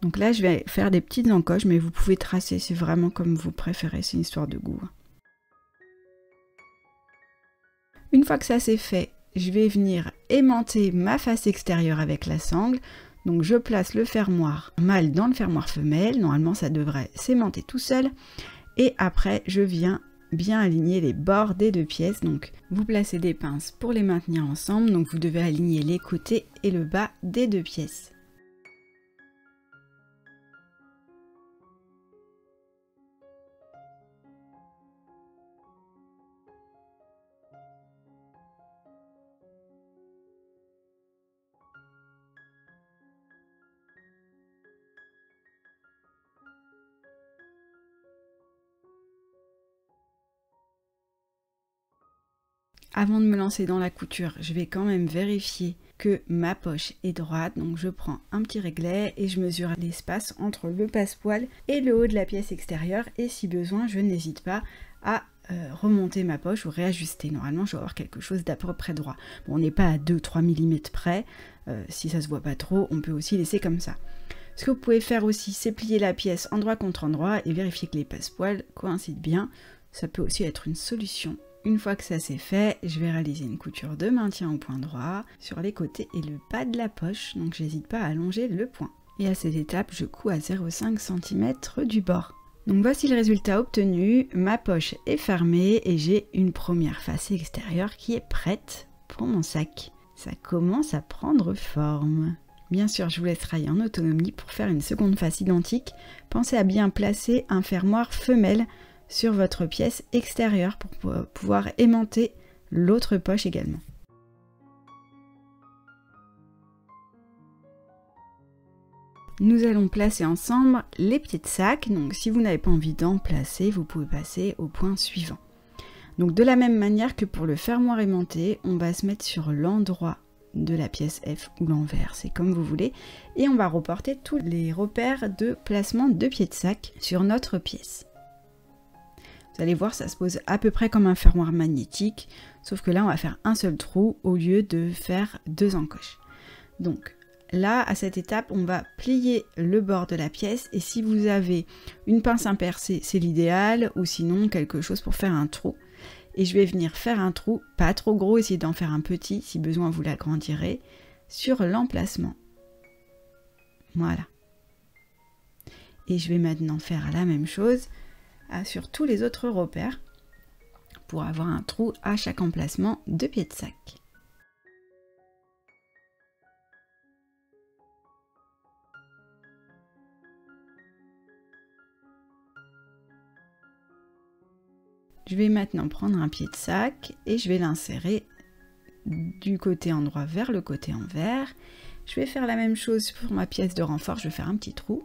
Donc là, je vais faire des petites encoches, mais vous pouvez tracer, c'est vraiment comme vous préférez, c'est une histoire de goût. Une fois que ça c'est fait, je vais venir aimanter ma face extérieure avec la sangle. Donc je place le fermoir mâle dans le fermoir femelle, normalement ça devrait s'aimanter tout seul. Et après, je viens bien aligner les bords des 2 pièces. Donc vous placez des pinces pour les maintenir ensemble, donc vous devez aligner les côtés et le bas des 2 pièces. Avant de me lancer dans la couture, je vais quand même vérifier que ma poche est droite. Donc je prends un petit réglet et je mesure l'espace entre le passepoil et le haut de la pièce extérieure. Et si besoin, je n'hésite pas à remonter ma poche ou réajuster. Normalement, je vais avoir quelque chose d'à peu près droit. Bon, on n'est pas à 2-3 mm près. Si ça se voit pas trop, on peut aussi laisser comme ça. Ce que vous pouvez faire aussi, c'est plier la pièce endroit contre endroit et vérifier que les passepoils coïncident bien. Ça peut aussi être une solution. Une fois que ça c'est fait, je vais réaliser une couture de maintien au point droit sur les côtés et le bas de la poche, donc j'hésite pas à allonger le point. Et à cette étape, je couds à 0,5 cm du bord. Donc voici le résultat obtenu, ma poche est fermée et j'ai une première face extérieure qui est prête pour mon sac. Ça commence à prendre forme. Bien sûr, je vous laisse travailler en autonomie pour faire une seconde face identique. Pensez à bien placer un fermoir femelle sur votre pièce extérieure pour pouvoir aimanter l'autre poche également. Nous allons placer ensemble les pieds de sac. Donc si vous n'avez pas envie d'en placer, vous pouvez passer au point suivant. Donc de la même manière que pour le fermoir aimanté, on va se mettre sur l'endroit de la pièce F ou l'envers, c'est comme vous voulez, et on va reporter tous les repères de placement de pieds de sac sur notre pièce. Vous allez voir, ça se pose à peu près comme un fermoir magnétique, sauf que là, on va faire un seul trou au lieu de faire 2 encoches. Donc là, à cette étape, on va plier le bord de la pièce, et si vous avez une pince impercée, c'est l'idéal, ou sinon quelque chose pour faire un trou. Et je vais venir faire un trou, pas trop gros, essayez d'en faire un petit, si besoin vous l'agrandirez, sur l'emplacement. Voilà. Et je vais maintenant faire la même chose sur tous les autres repères pour avoir un trou à chaque emplacement de pied de sac. Je vais maintenant prendre un pied de sac et je vais l'insérer du côté endroit vers le côté envers. Je vais faire la même chose pour ma pièce de renfort, je vais faire un petit trou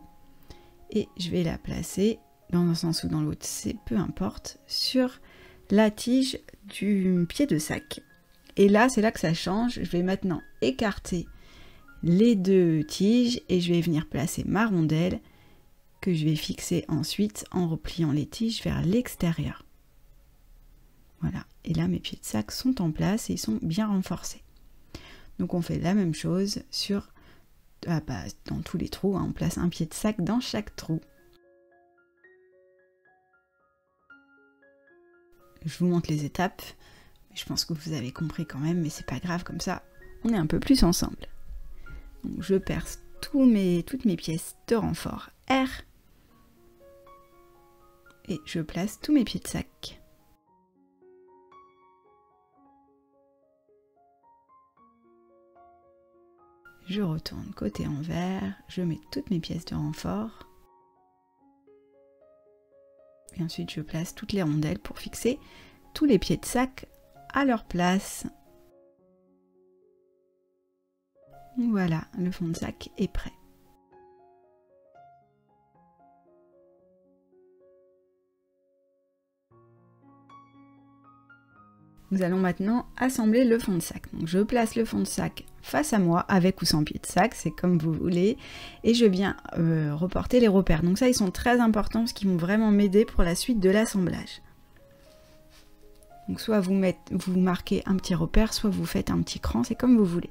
et je vais la placer dans un sens ou dans l'autre, c'est peu importe, sur la tige du pied de sac. Et là, c'est là que ça change. Je vais maintenant écarter les 2 tiges et je vais venir placer ma rondelle que je vais fixer ensuite en repliant les tiges vers l'extérieur. Voilà, et là mes pieds de sac sont en place et ils sont bien renforcés. Donc on fait la même chose sur dans tous les trous, hein, on place un pied de sac dans chaque trou. je vous montre les étapes. Je pense que vous avez compris quand même, mais c'est pas grave, comme ça, on est un peu plus ensemble. Donc je perce toutes mes pièces de renfort R. Et je place tous mes pieds de sac. Je retourne côté envers, je mets toutes mes pièces de renfort. Et ensuite je place toutes les rondelles pour fixer tous les pieds de sac à leur place. Voilà, le fond de sac est prêt. Nous allons maintenant assembler le fond de sac. Donc je place le fond de sac face à moi, avec ou sans pied de sac, c'est comme vous voulez. Et je viens reporter les repères. Donc ça, ils sont très importants parce qu'ils vont vraiment m'aider pour la suite de l'assemblage. Donc soit vous marquez un petit repère, soit vous faites un petit cran, c'est comme vous voulez.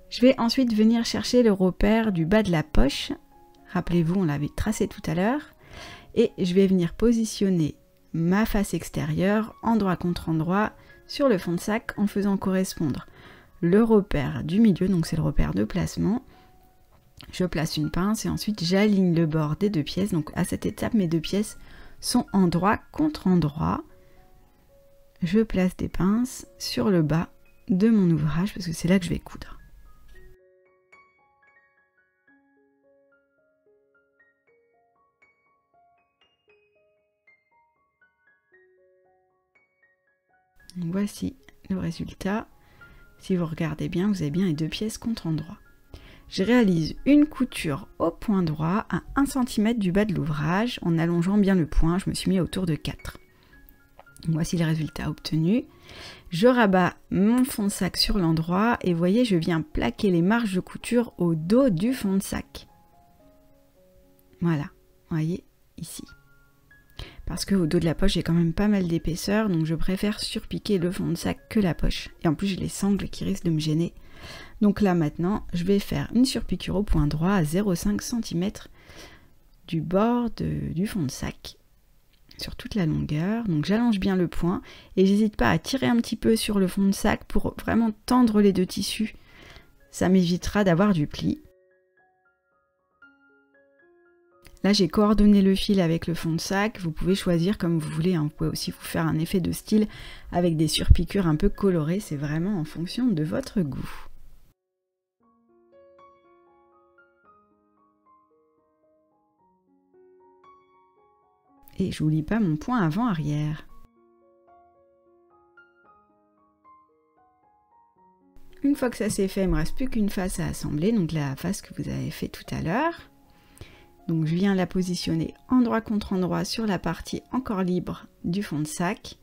Je vais ensuite venir chercher le repère du bas de la poche. Rappelez-vous, on l'avait tracé tout à l'heure. Et je vais venir positionner ma face extérieure, endroit contre endroit, sur le fond de sac en faisant correspondre le repère du milieu, donc c'est le repère de placement. Je place une pince et ensuite j'aligne le bord des deux pièces. Donc à cette étape, mes deux pièces sont endroit contre endroit. Je place des pinces sur le bas de mon ouvrage parce que c'est là que je vais coudre. Donc voici le résultat. Si vous regardez bien, vous avez bien les deux pièces contre endroit. Je réalise une couture au point droit à 1 cm du bas de l'ouvrage en allongeant bien le point. Je me suis mis autour de 4. Donc voici le résultat obtenu. Je rabats mon fond de sac sur l'endroit et vous voyez, je viens plaquer les marges de couture au dos du fond de sac. Voilà, vous voyez ici. Parce que au dos de la poche, j'ai quand même pas mal d'épaisseur, donc je préfère surpiquer le fond de sac que la poche. Et en plus, j'ai les sangles qui risquent de me gêner. Donc là, maintenant, je vais faire une surpiqûre au point droit à 0,5 cm du bord du fond de sac, sur toute la longueur. Donc j'allonge bien le point, et j'hésite pas à tirer un petit peu sur le fond de sac pour vraiment tendre les deux tissus. Ça m'évitera d'avoir du pli. Là, j'ai coordonné le fil avec le fond de sac. Vous pouvez choisir comme vous voulez. Vous pouvez aussi vous faire un effet de style avec des surpiqûres un peu colorées. C'est vraiment en fonction de votre goût. Et j'oublie pas mon point avant-arrière. Une fois que ça c'est fait, il ne me reste plus qu'une face à assembler. Donc la face que vous avez fait tout à l'heure. Donc je viens la positionner endroit contre endroit sur la partie encore libre du fond de sac.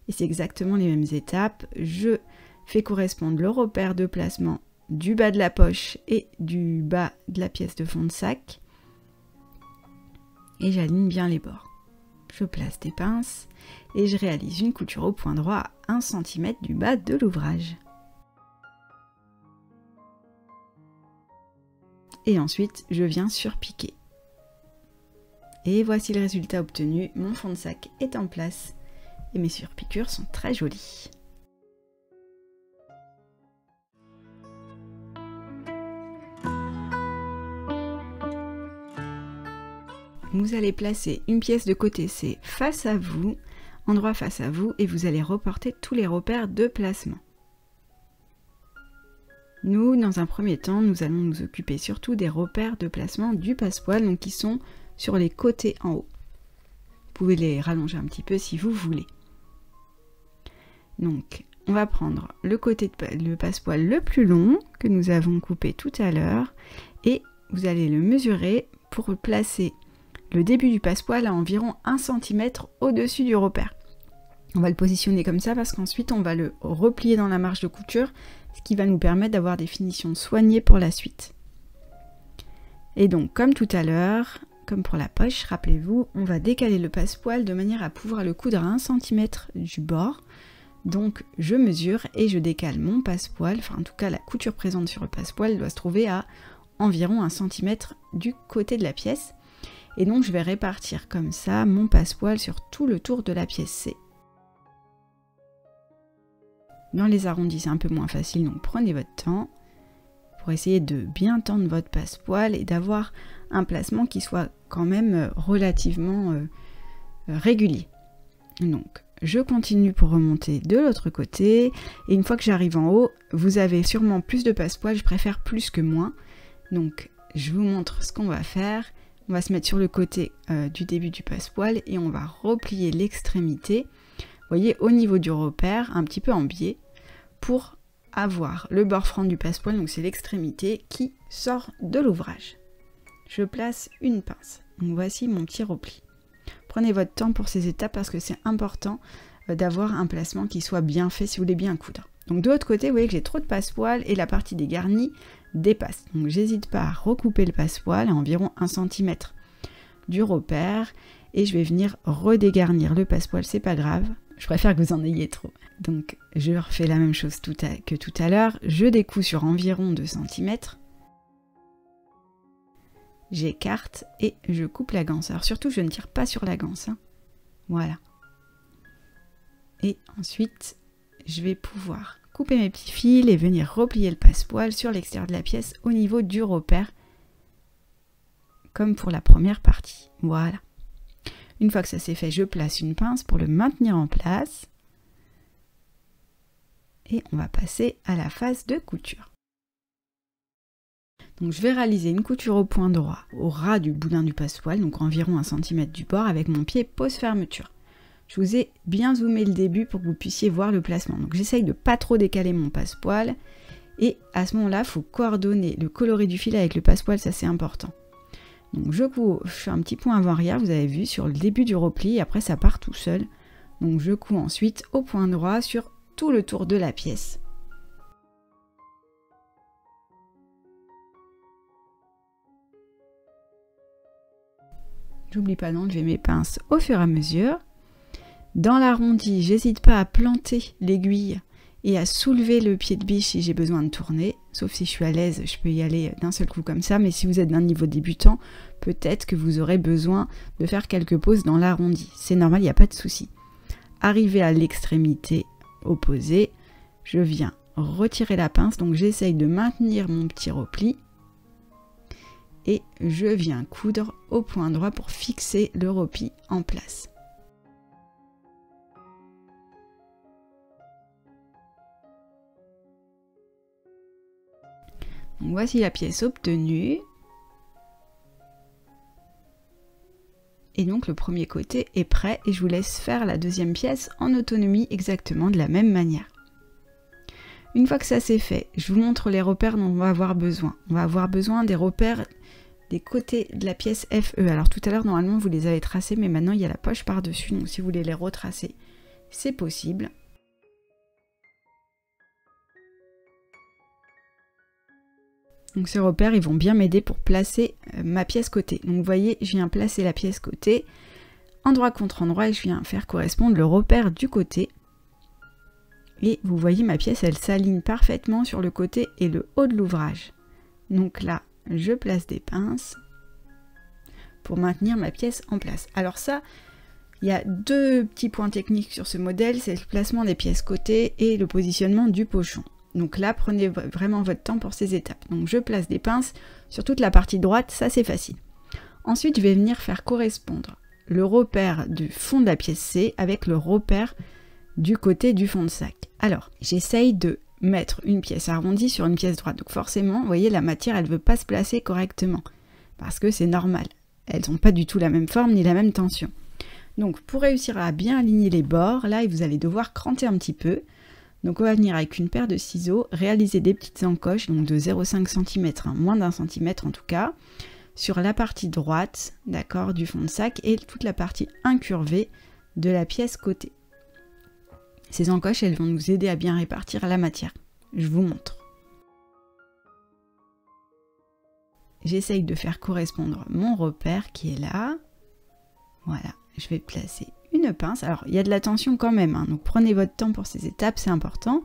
Et c'est exactement les mêmes étapes. Je fais correspondre le repère de placement du bas de la poche et du bas de la pièce de fond de sac. Et j'aligne bien les bords. Je place des pinces et je réalise une couture au point droit à 1 cm du bas de l'ouvrage. Et ensuite, je viens surpiquer. Et voici le résultat obtenu, mon fond de sac est en place et mes surpiqûres sont très jolies. Vous allez placer une pièce de côté C face à vous, endroit face à vous, et vous allez reporter tous les repères de placement. Nous, dans un premier temps, nous allons nous occuper surtout des repères de placement du passepoil, donc qui sont sur les côtés en haut. Vous pouvez les rallonger un petit peu si vous voulez. Donc, on va prendre le côté de passepoil le plus long que nous avons coupé tout à l'heure et vous allez le mesurer pour placer le début du passepoil à environ 1 cm au-dessus du repère. On va le positionner comme ça parce qu'ensuite on va le replier dans la marge de couture, ce qui va nous permettre d'avoir des finitions soignées pour la suite. Et donc, comme tout à l'heure, comme pour la poche, rappelez-vous, on va décaler le passepoil de manière à pouvoir le coudre à 1 cm du bord. Donc je mesure et je décale mon passepoil, enfin en tout cas la couture présente sur le passepoil doit se trouver à environ 1 cm du côté de la pièce. Et donc je vais répartir comme ça mon passepoil sur tout le tour de la pièce C. Dans les arrondis, c'est un peu moins facile, donc prenez votre temps pour essayer de bien tendre votre passepoil et d'avoir un placement qui soit quand même relativement régulier. Donc, je continue pour remonter de l'autre côté, et une fois que j'arrive en haut, vous avez sûrement plus de passepoil, je préfère plus que moins. Donc, je vous montre ce qu'on va faire. On va se mettre sur le côté du début du passepoil et on va replier l'extrémité, vous voyez, au niveau du repère, un petit peu en biais, pour avoir le bord franc du passepoil, donc c'est l'extrémité qui sort de l'ouvrage. Je place une pince. Donc voici mon petit repli. Prenez votre temps pour ces étapes parce que c'est important d'avoir un placement qui soit bien fait si vous voulez bien coudre. Donc de l'autre côté, vous voyez que j'ai trop de passepoil et la partie des garnis dépasse. Donc j'hésite pas à recouper le passepoil à environ 1 cm du repère et je vais venir redégarnir le passepoil, c'est pas grave. Je préfère que vous en ayez trop. Donc je refais la même chose que tout à l'heure. Je découds sur environ 2 cm. J'écarte et je coupe la ganse. Alors surtout, je ne tire pas sur la ganse. Hein. Voilà. Et ensuite, je vais pouvoir couper mes petits fils et venir replier le passepoil sur l'extérieur de la pièce au niveau du repère, comme pour la première partie. Voilà. Une fois que ça c'est fait, je place une pince pour le maintenir en place. Et on va passer à la phase de couture. Donc je vais réaliser une couture au point droit, au ras du boudin du passepoil, donc environ 1 cm du bord, avec mon pied pose fermeture. Je vous ai bien zoomé le début pour que vous puissiez voir le placement. Donc j'essaye de pas trop décaler mon passepoil. Et à ce moment-là, il faut coordonner le coloris du fil avec le passepoil, ça c'est important. Donc je fais un petit point avant-arrière, vous avez vu, sur le début du repli, et après ça part tout seul. Donc je couds ensuite au point droit sur tout le tour de la pièce. J'oublie pas d'enlever mes pinces au fur et à mesure. Dans l'arrondi, j'hésite pas à planter l'aiguille et à soulever le pied de biche si j'ai besoin de tourner. Sauf si je suis à l'aise, je peux y aller d'un seul coup comme ça. Mais si vous êtes d'un niveau débutant, peut-être que vous aurez besoin de faire quelques pauses dans l'arrondi. C'est normal, il n'y a pas de souci. Arrivé à l'extrémité opposée, je viens retirer la pince. Donc j'essaye de maintenir mon petit repli. Et je viens coudre au point droit pour fixer le repli en place. Donc voici la pièce obtenue. Et donc le premier côté est prêt et je vous laisse faire la deuxième pièce en autonomie exactement de la même manière. Une fois que ça c'est fait, je vous montre les repères dont on va avoir besoin. On va avoir besoin des repères des côtés de la pièce FE. Alors tout à l'heure normalement vous les avez tracés, mais maintenant il y a la poche par-dessus, donc si vous voulez les retracer, c'est possible. Donc ces repères, ils vont bien m'aider pour placer ma pièce côté. Donc vous voyez, je viens placer la pièce côté, endroit contre endroit, et je viens faire correspondre le repère du côté. Et vous voyez, ma pièce, elle s'aligne parfaitement sur le côté et le haut de l'ouvrage. Donc là, je place des pinces pour maintenir ma pièce en place. Alors ça, il y a deux petits points techniques sur ce modèle, c'est le placement des pièces côté et le positionnement du pochon. Donc là, prenez vraiment votre temps pour ces étapes. Donc je place des pinces sur toute la partie droite, ça c'est facile. Ensuite, je vais venir faire correspondre le repère du fond de la pièce C avec le repère du côté du fond de sac. Alors, j'essaye de mettre une pièce arrondie sur une pièce droite. Donc forcément, vous voyez, la matière, elle ne veut pas se placer correctement. Parce que c'est normal. Elles n'ont pas du tout la même forme ni la même tension. Donc pour réussir à bien aligner les bords, là, vous allez devoir cranter un petit peu. Donc on va venir avec une paire de ciseaux, réaliser des petites encoches, donc de 0,5 cm, hein, moins d'1 cm en tout cas, sur la partie droite, d'accord, du fond de sac et toute la partie incurvée de la pièce côté. Ces encoches, elles vont nous aider à bien répartir la matière. Je vous montre. J'essaye de faire correspondre mon repère qui est là. Voilà, je vais placer une pince. Alors, il y a de la tension quand même, hein, donc prenez votre temps pour ces étapes, c'est important.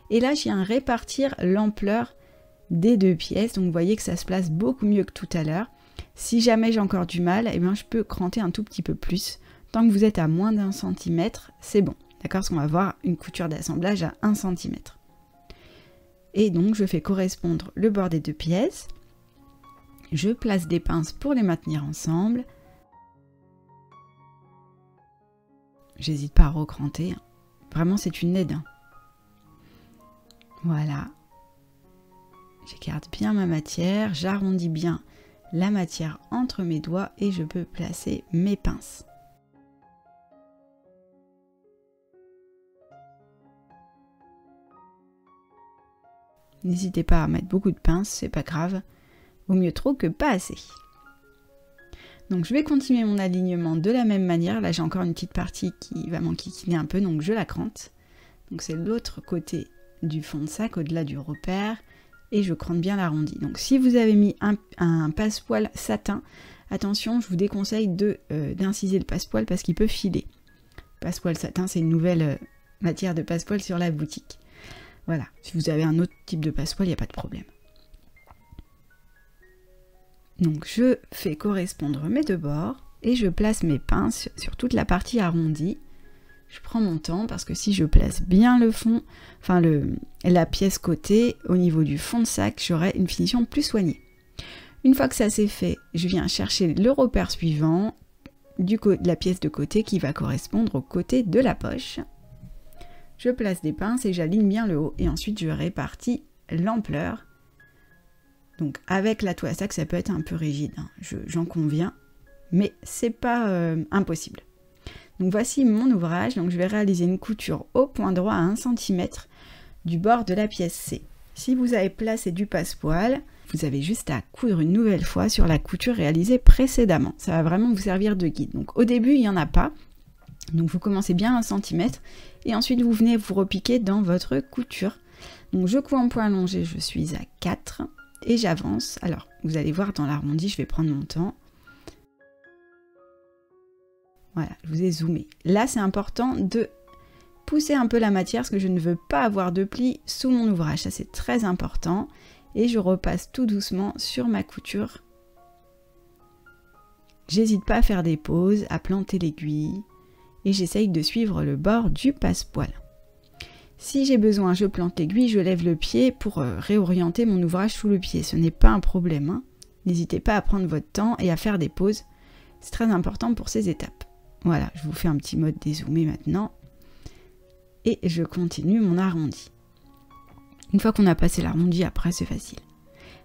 Et là, je viens répartir l'ampleur des deux pièces. Donc, vous voyez que ça se place beaucoup mieux que tout à l'heure. Si jamais j'ai encore du mal, eh bien, je peux cranter un tout petit peu plus. Tant que vous êtes à moins d'1 cm, c'est bon. d'accord, parce qu'on va avoir une couture d'assemblage à 1 cm. Et donc je fais correspondre le bord des deux pièces, je place des pinces pour les maintenir ensemble, j'hésite pas à recranter, vraiment c'est une aide. Voilà, j'écarte bien ma matière, j'arrondis bien la matière entre mes doigts et je peux placer mes pinces. N'hésitez pas à mettre beaucoup de pinces, c'est pas grave, vaut mieux trop que pas assez. Donc je vais continuer mon alignement de la même manière, là j'ai encore une petite partie qui va m'enquiquiner un peu, donc je la crante. Donc c'est l'autre côté du fond de sac, au-delà du repère, et je crante bien l'arrondi. Donc si vous avez mis un passepoil satin, attention, je vous déconseille d'inciser le passepoil parce qu'il peut filer. Passepoil satin, c'est une nouvelle matière de passepoil sur la boutique. Voilà, si vous avez un autre type de passepoil, il n'y a pas de problème. Donc je fais correspondre mes deux bords et je place mes pinces sur toute la partie arrondie. Je prends mon temps parce que si je place bien le fond, enfin la pièce côté, au niveau du fond de sac, j'aurai une finition plus soignée. Une fois que ça c'est fait, je viens chercher le repère suivant, de la pièce de côté qui va correspondre au côté de la poche. Je place des pinces et j'aligne bien le haut et ensuite je répartis l'ampleur. Donc avec la toile à sac ça peut être un peu rigide, hein, j'en conviens, mais c'est pas impossible. Donc voici mon ouvrage, donc je vais réaliser une couture au point droit à 1 cm du bord de la pièce C. Si vous avez placé du passepoil, vous avez juste à coudre une nouvelle fois sur la couture réalisée précédemment. Ça va vraiment vous servir de guide. Donc au début il n'y en a pas, donc vous commencez bien à 1 cm et ensuite vous venez vous repiquer dans votre couture. Donc je couds en point allongé, je suis à 4 et j'avance. Alors vous allez voir dans l'arrondi, je vais prendre mon temps. Voilà, je vous ai zoomé. Là, c'est important de pousser un peu la matière parce que je ne veux pas avoir de plis sous mon ouvrage. Ça, c'est très important. Et je repasse tout doucement sur ma couture. J'hésite pas à faire des pauses, à planter l'aiguille. Et j'essaye de suivre le bord du passepoil. Si j'ai besoin, je plante l'aiguille, je lève le pied pour réorienter mon ouvrage sous le pied. Ce n'est pas un problème, hein. N'hésitez pas à prendre votre temps et à faire des pauses. C'est très important pour ces étapes. Voilà, je vous fais un petit mode dézoomé maintenant. Et je continue mon arrondi. Une fois qu'on a passé l'arrondi, après c'est facile.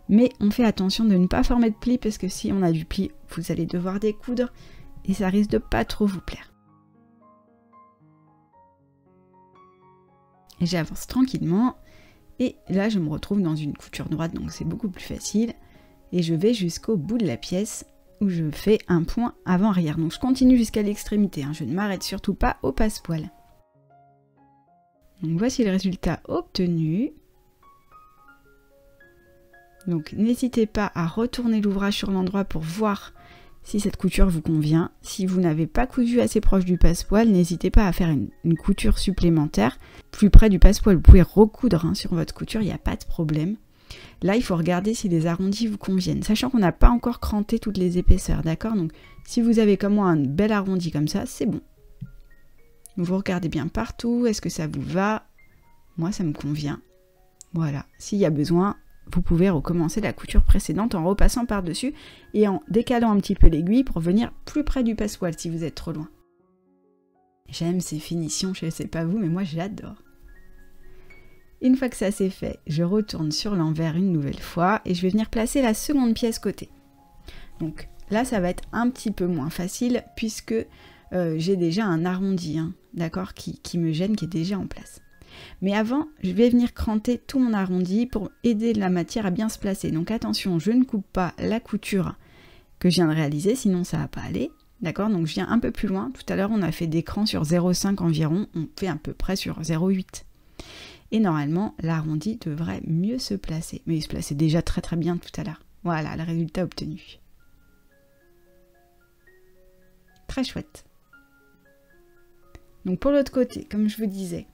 Mais on fait attention de ne pas former de plis parce que si on a du pli, vous allez devoir découdre et ça risque de pas trop vous plaire. Et j'avance tranquillement et là je me retrouve dans une couture droite donc c'est beaucoup plus facile. Et je vais jusqu'au bout de la pièce où je fais un point avant-arrière. Donc je continue jusqu'à l'extrémité, hein. Je ne m'arrête surtout pas au passepoil. Donc voici le résultat obtenu. Donc n'hésitez pas à retourner l'ouvrage sur l'endroit pour voir si cette couture vous convient. Si vous n'avez pas cousu assez proche du passepoil, n'hésitez pas à faire une couture supplémentaire. Plus près du passepoil, vous pouvez recoudre, hein, sur votre couture, il n'y a pas de problème. Là, il faut regarder si les arrondis vous conviennent, sachant qu'on n'a pas encore cranté toutes les épaisseurs, d'accord? Donc, si vous avez comme moi un bel arrondi comme ça, c'est bon. Vous regardez bien partout, est-ce que ça vous va? Moi, ça me convient. Voilà, s'il y a besoin, vous pouvez recommencer la couture précédente en repassant par-dessus et en décalant un petit peu l'aiguille pour venir plus près du passepoil si vous êtes trop loin. J'aime ces finitions, je ne sais pas vous, mais moi j'adore. Une fois que ça c'est fait, je retourne sur l'envers une nouvelle fois et je vais venir placer la seconde pièce côté. Donc là, ça va être un petit peu moins facile puisque j'ai déjà un arrondi, hein, d'accord, qui me gêne, qui est déjà en place. Mais avant, je vais venir cranter tout mon arrondi pour aider la matière à bien se placer. Donc attention, je ne coupe pas la couture que je viens de réaliser, sinon ça ne va pas aller. D'accord, donc je viens un peu plus loin. Tout à l'heure, on a fait des crans sur 0,5 environ. On fait à peu près sur 0,8. Et normalement, l'arrondi devrait mieux se placer. Mais il se plaçait déjà très très bien tout à l'heure. Voilà, le résultat obtenu. Très chouette. Donc pour l'autre côté, comme je vous disais,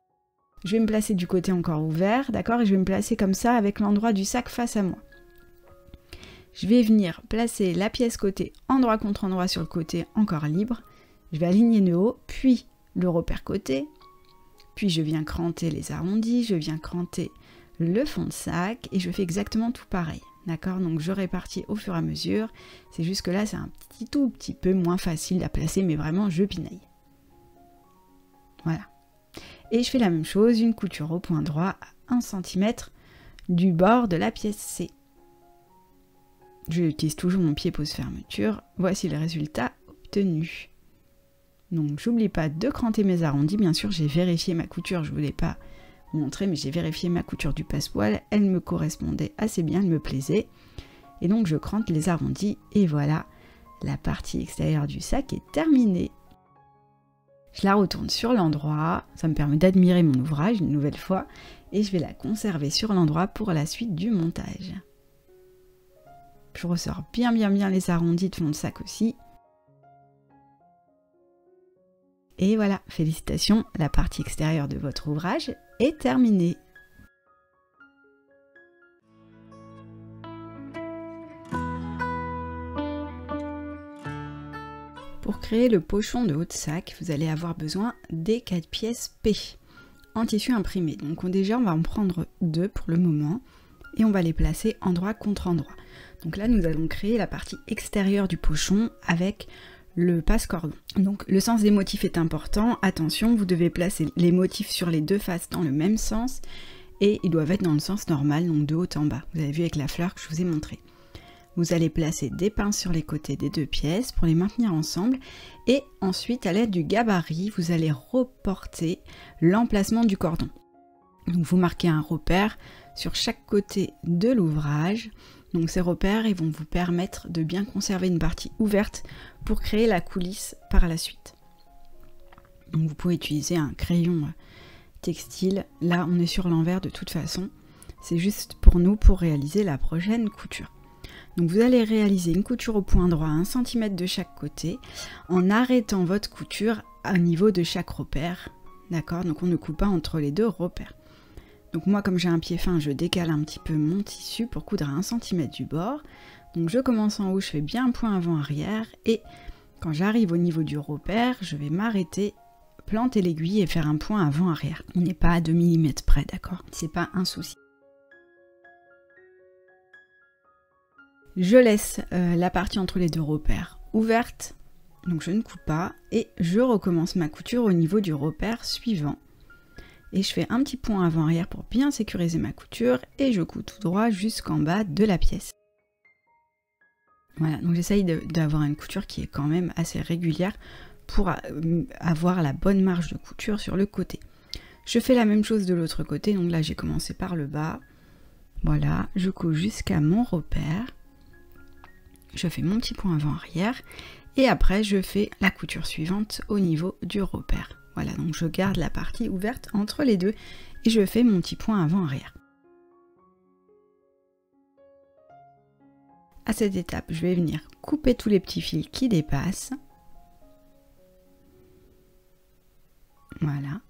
je vais me placer du côté encore ouvert, d'accord, et je vais me placer comme ça avec l'endroit du sac face à moi. Je vais venir placer la pièce côté endroit contre endroit sur le côté encore libre. Je vais aligner le haut, puis le repère côté. puis je viens cranter les arrondis, je viens cranter le fond de sac et je fais exactement tout pareil. D'accord, donc je répartis au fur et à mesure. C'est juste que là, c'est un tout petit peu moins facile à placer, mais vraiment, je pinaille. Voilà. Et je fais la même chose, une couture au point droit à 1 cm du bord de la pièce C. Je utilise toujours mon pied pose fermeture. Voici le résultat obtenu. Donc, j'oublie pas de cranter mes arrondis. Bien sûr, j'ai vérifié ma couture, je ne voulais pas montrer, mais j'ai vérifié ma couture du passepoil, elle me correspondait assez bien, elle me plaisait. Et donc je crante les arrondis et voilà, la partie extérieure du sac est terminée. Je la retourne sur l'endroit, ça me permet d'admirer mon ouvrage une nouvelle fois et je vais la conserver sur l'endroit pour la suite du montage. Je ressors bien les arrondis de fond de sac aussi. Et voilà, félicitations, la partie extérieure de votre ouvrage est terminée. Pour créer le pochon de haut de sac, vous allez avoir besoin des 4 pièces P en tissu imprimé. Donc déjà, on va en prendre 2 pour le moment et on va les placer endroit contre endroit. Donc là, nous allons créer la partie extérieure du pochon avec le passe-cordon. Donc le sens des motifs est important. Attention, vous devez placer les motifs sur les deux faces dans le même sens et ils doivent être dans le sens normal, donc de haut en bas. Vous avez vu avec la fleur que je vous ai montré. Vous allez placer des pinces sur les côtés des 2 pièces pour les maintenir ensemble et ensuite à l'aide du gabarit, vous allez reporter l'emplacement du cordon. Donc vous marquez un repère sur chaque côté de l'ouvrage. Donc ces repères ils vont vous permettre de bien conserver une partie ouverte pour créer la coulisse par la suite. Donc vous pouvez utiliser un crayon textile. Là on est sur l'envers de toute façon. C'est juste pour nous pour réaliser la prochaine couture. Donc vous allez réaliser une couture au point droit à 1 cm de chaque côté en arrêtant votre couture au niveau de chaque repère. D'accord, donc on ne coupe pas entre les 2 repères. Donc moi comme j'ai un pied fin, je décale un petit peu mon tissu pour coudre à 1 cm du bord. Donc je commence en haut, je fais bien un point avant-arrière et quand j'arrive au niveau du repère, je vais m'arrêter, planter l'aiguille et faire un point avant-arrière. On n'est pas à 2 mm près, d'accord? C'est pas un souci. Je laisse la partie entre les 2 repères ouverte, donc je ne coupe pas et je recommence ma couture au niveau du repère suivant. Et je fais un petit point avant-arrière pour bien sécuriser ma couture et je couds tout droit jusqu'en bas de la pièce. Voilà, donc j'essaye d'avoir une couture qui est quand même assez régulière pour avoir la bonne marge de couture sur le côté. Je fais la même chose de l'autre côté, donc là j'ai commencé par le bas. Voilà, je couds jusqu'à mon repère. Je fais mon petit point avant-arrière et après je fais la couture suivante au niveau du repère. Voilà, donc je garde la partie ouverte entre les 2 et je fais mon petit point avant-arrière. À cette étape, je vais venir couper tous les petits fils qui dépassent. Voilà.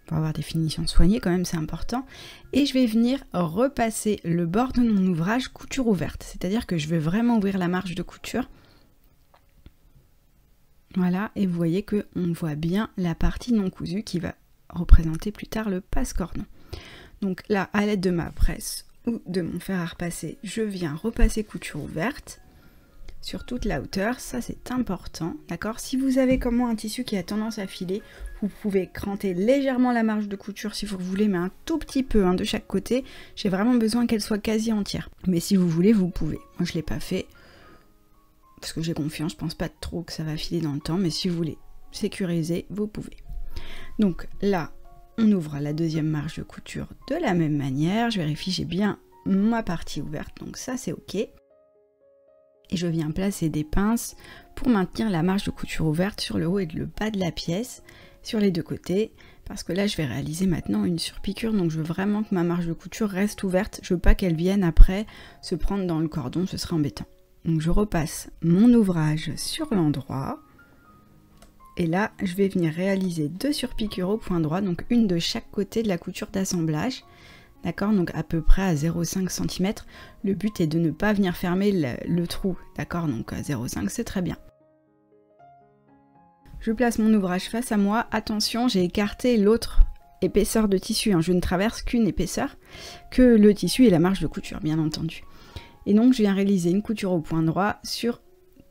Pour avoir des finitions soignées quand même, c'est important. Et je vais venir repasser le bord de mon ouvrage couture ouverte. C'est-à-dire que je vais vraiment ouvrir la marge de couture. Voilà, et vous voyez qu'on voit bien la partie non cousue qui va représenter plus tard le passe-cordon. Donc là, à l'aide de ma presse ou de mon fer à repasser, je viens repasser couture ouverte sur toute la hauteur, ça c'est important, d'accord? Si vous avez comme moi un tissu qui a tendance à filer, vous pouvez cranter légèrement la marge de couture si vous voulez, mais un tout petit peu de chaque côté. J'ai vraiment besoin qu'elle soit quasi entière. Mais si vous voulez, vous pouvez. Moi je ne l'ai pas fait, parce que j'ai confiance, je pense pas trop que ça va filer dans le temps, mais si vous voulez sécuriser, vous pouvez. Donc là, on ouvre la deuxième marge de couture de la même manière, je vérifie j'ai bien ma partie ouverte, donc ça c'est ok. Et je viens placer des pinces pour maintenir la marge de couture ouverte sur le haut et le bas de la pièce, sur les 2 côtés, parce que là je vais réaliser maintenant une surpiqûre, donc je veux vraiment que ma marge de couture reste ouverte, je veux pas qu'elle vienne après se prendre dans le cordon, ce serait embêtant. Donc je repasse mon ouvrage sur l'endroit et là je vais venir réaliser 2 surpiqûres au point droit, donc une de chaque côté de la couture d'assemblage, d'accord, donc à peu près à 0,5 cm. Le but est de ne pas venir fermer le trou, d'accord, donc à 0,5 c'est très bien. Je place mon ouvrage face à moi. Attention, j'ai écarté l'autre épaisseur de tissu, hein. Je ne traverse qu'une épaisseur, que le tissu et la marge de couture, bien entendu. Et donc, je viens réaliser une couture au point droit sur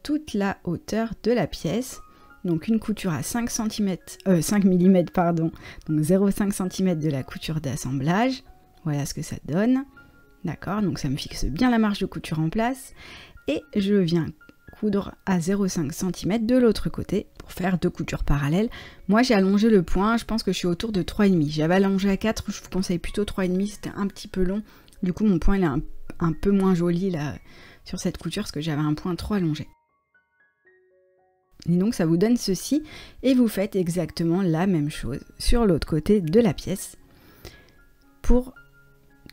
toute la hauteur de la pièce. Donc, une couture à 5 mm, pardon, donc 0,5 cm de la couture d'assemblage. Voilà ce que ça donne. D'accord, donc ça me fixe bien la marge de couture en place. Et je viens coudre à 0,5 cm de l'autre côté pour faire 2 coutures parallèles. Moi j'ai allongé le point, je pense que je suis autour de 3,5. J'avais allongé à 4, je vous conseille plutôt 3,5, c'était un petit peu long. Du coup mon point il est un peu moins joli là sur cette couture parce que j'avais un point trop allongé. Et donc ça vous donne ceci et vous faites exactement la même chose sur l'autre côté de la pièce pour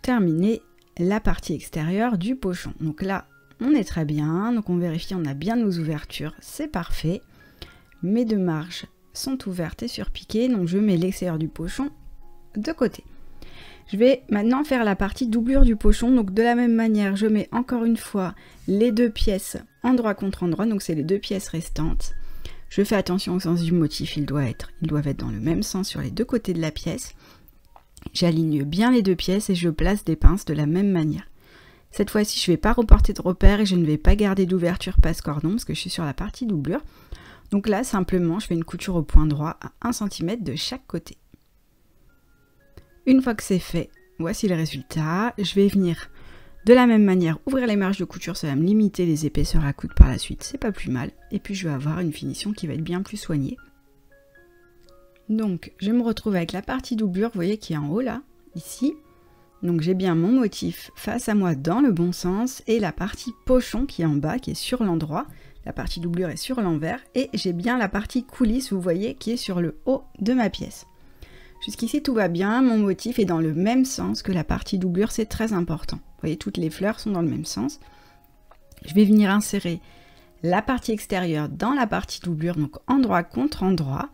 terminer la partie extérieure du pochon. Donc là on est très bien, donc on vérifie, on a bien nos ouvertures, c'est parfait. Mes 2 marges sont ouvertes et surpiquées, donc je mets l'extérieur du pochon de côté. Je vais maintenant faire la partie doublure du pochon, donc de la même manière, je mets encore une fois les 2 pièces endroit contre endroit, donc c'est les 2 pièces restantes. Je fais attention au sens du motif, ils doivent être dans le même sens sur les 2 côtés de la pièce. J'aligne bien les 2 pièces et je place des pinces de la même manière. Cette fois-ci, je ne vais pas reporter de repère et je ne vais pas garder d'ouverture passe-cordon parce que je suis sur la partie doublure. Donc là, simplement, je fais une couture au point droit à 1 cm de chaque côté. Une fois que c'est fait, voici le résultat. Je vais venir de la même manière ouvrir les marges de couture, ça va me limiter les épaisseurs à coudre par la suite, c'est pas plus mal. Et puis je vais avoir une finition qui va être bien plus soignée. Donc je me retrouve avec la partie doublure, vous voyez qui est en haut là, ici. Donc j'ai bien mon motif face à moi dans le bon sens et la partie pochon qui est en bas, qui est sur l'endroit. La partie doublure est sur l'envers et j'ai bien la partie coulisse, vous voyez, qui est sur le haut de ma pièce. Jusqu'ici tout va bien, mon motif est dans le même sens que la partie doublure, c'est très important. Vous voyez, toutes les fleurs sont dans le même sens. Je vais venir insérer la partie extérieure dans la partie doublure, donc endroit contre endroit.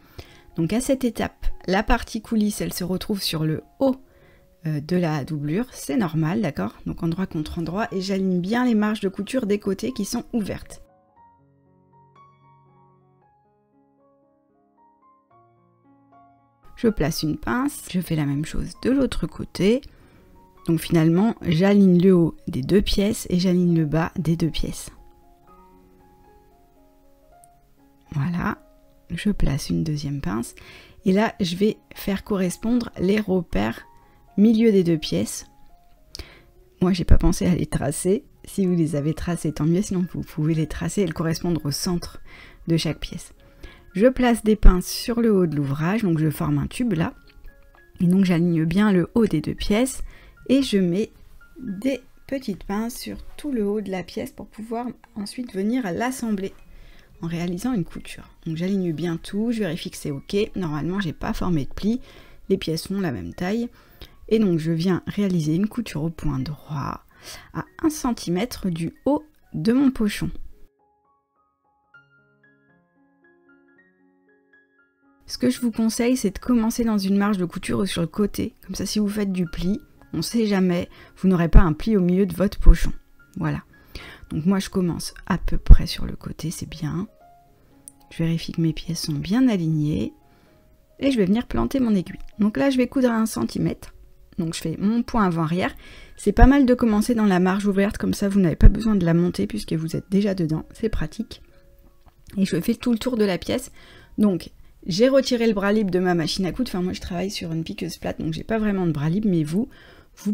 Donc à cette étape, la partie coulisse, elle se retrouve sur le haut de la doublure, c'est normal, d'accord? Donc endroit contre endroit, et j'aligne bien les marges de couture des côtés qui sont ouvertes. Je place une pince, je fais la même chose de l'autre côté. Donc finalement, j'aligne le haut des 2 pièces et j'aligne le bas des 2 pièces. Voilà, je place une deuxième pince. Et là, je vais faire correspondre les repères milieu des 2 pièces. Moi, j'ai pas pensé à les tracer. Si vous les avez tracés, tant mieux, sinon vous pouvez les tracer et le correspondre au centre de chaque pièce. Je place des pinces sur le haut de l'ouvrage, donc je forme un tube là. Et donc j'aligne bien le haut des 2 pièces et je mets des petites pinces sur tout le haut de la pièce pour pouvoir ensuite venir l'assembler en réalisant une couture. Donc j'aligne bien tout, je vérifie que c'est ok. Normalement, j'ai pas formé de plis, les pièces font la même taille. Et donc je viens réaliser une couture au point droit à 1 cm du haut de mon pochon. Ce que je vous conseille, c'est de commencer dans une marge de couture ou sur le côté. Comme ça, si vous faites du pli, on ne sait jamais, vous n'aurez pas un pli au milieu de votre pochon. Voilà. Donc moi, je commence à peu près sur le côté, c'est bien. Je vérifie que mes pièces sont bien alignées. Et je vais venir planter mon aiguille. Donc là, je vais coudre à 1 cm. Donc je fais mon point avant-arrière. C'est pas mal de commencer dans la marge ouverte, comme ça vous n'avez pas besoin de la monter puisque vous êtes déjà dedans, c'est pratique. Et je fais tout le tour de la pièce. Donc j'ai retiré le bras libre de ma machine à coudre, enfin moi je travaille sur une piqueuse plate donc j'ai pas vraiment de bras libre, mais vous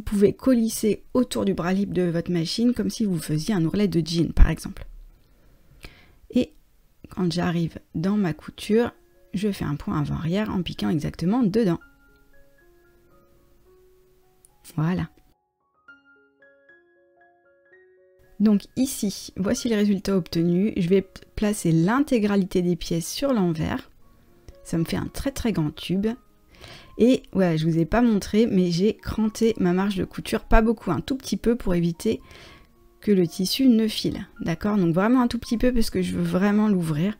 pouvez colisser autour du bras libre de votre machine comme si vous faisiez un ourlet de jean par exemple. Et quand j'arrive dans ma couture, je fais un point avant-arrière en piquant exactement dedans. Voilà. Donc ici, voici le résultat obtenu. Je vais placer l'intégralité des pièces sur l'envers. Ça me fait un très très grand tube. Et voilà, je vous ai pas montré, mais j'ai cranté ma marge de couture, pas beaucoup, un tout petit peu pour éviter que le tissu ne file. D'accord? Donc vraiment un tout petit peu parce que je veux vraiment l'ouvrir.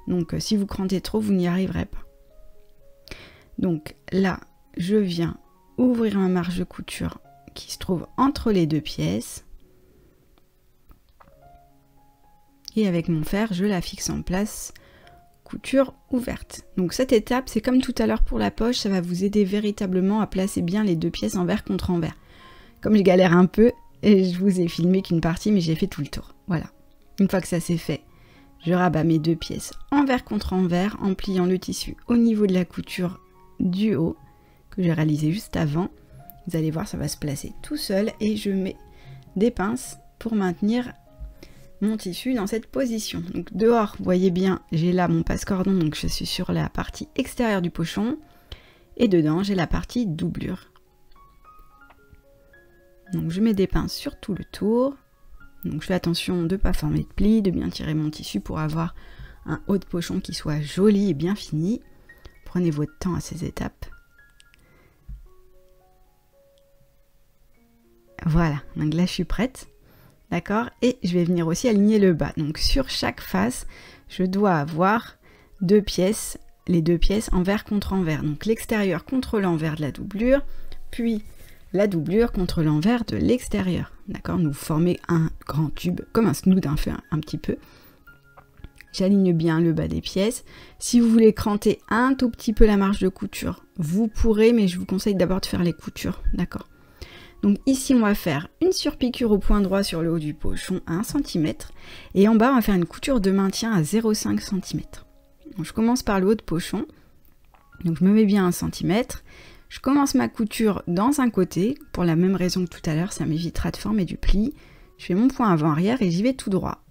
Donc si vous crantez trop, vous n'y arriverez pas. Donc là, je viens ouvrir ma marge de couture qui se trouve entre les 2 pièces. Et avec mon fer, je la fixe en place, couture ouverte. Donc cette étape, c'est comme tout à l'heure pour la poche, ça va vous aider véritablement à placer bien les 2 pièces envers contre envers. Comme je galère un peu, et je vous ai filmé qu'une partie, mais j'ai fait tout le tour. Voilà. Une fois que ça c'est fait, je rabats mes 2 pièces envers contre envers en pliant le tissu au niveau de la couture du haut que j'ai réalisé juste avant. Vous allez voir, ça va se placer tout seul et je mets des pinces pour maintenir mon tissu dans cette position. Donc dehors, vous voyez bien, j'ai là mon passe-cordon, donc je suis sur la partie extérieure du pochon et dedans j'ai la partie doublure. Donc je mets des pinces sur tout le tour. Donc je fais attention de ne pas former de plis, de bien tirer mon tissu pour avoir un haut de pochon qui soit joli et bien fini. Prenez votre temps à ces étapes. Voilà, donc là je suis prête. D'accord? Et je vais venir aussi aligner le bas. Donc sur chaque face, je dois avoir 2 pièces, les 2 pièces envers contre envers. Donc l'extérieur contre l'envers de la doublure, puis la doublure contre l'envers de l'extérieur. D'accord? Nous formez un grand tube, comme un snood, fait un petit peu. J'aligne bien le bas des pièces. Si vous voulez cranter un tout petit peu la marge de couture, vous pourrez, mais je vous conseille d'abord de faire les coutures. D'accord? Donc ici, on va faire une surpiqûre au point droit sur le haut du pochon à 1 cm. Et en bas, on va faire une couture de maintien à 0,5 cm. Donc je commence par le haut de pochon. Donc je me mets bien 1 cm. Je commence ma couture dans un côté, pour la même raison que tout à l'heure, ça m'évitera de former du pli. Je fais mon point avant-arrière et j'y vais tout droit.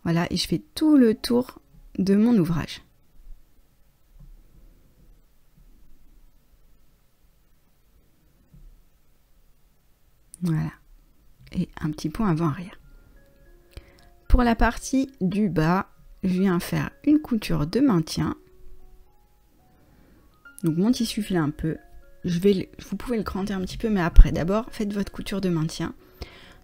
Voilà, et je fais tout le tour de mon ouvrage. Voilà, et un petit point avant-arrière. Pour la partie du bas, je viens faire une couture de maintien. Donc mon tissu file un peu, vous pouvez le cranter un petit peu, mais après, d'abord, faites votre couture de maintien.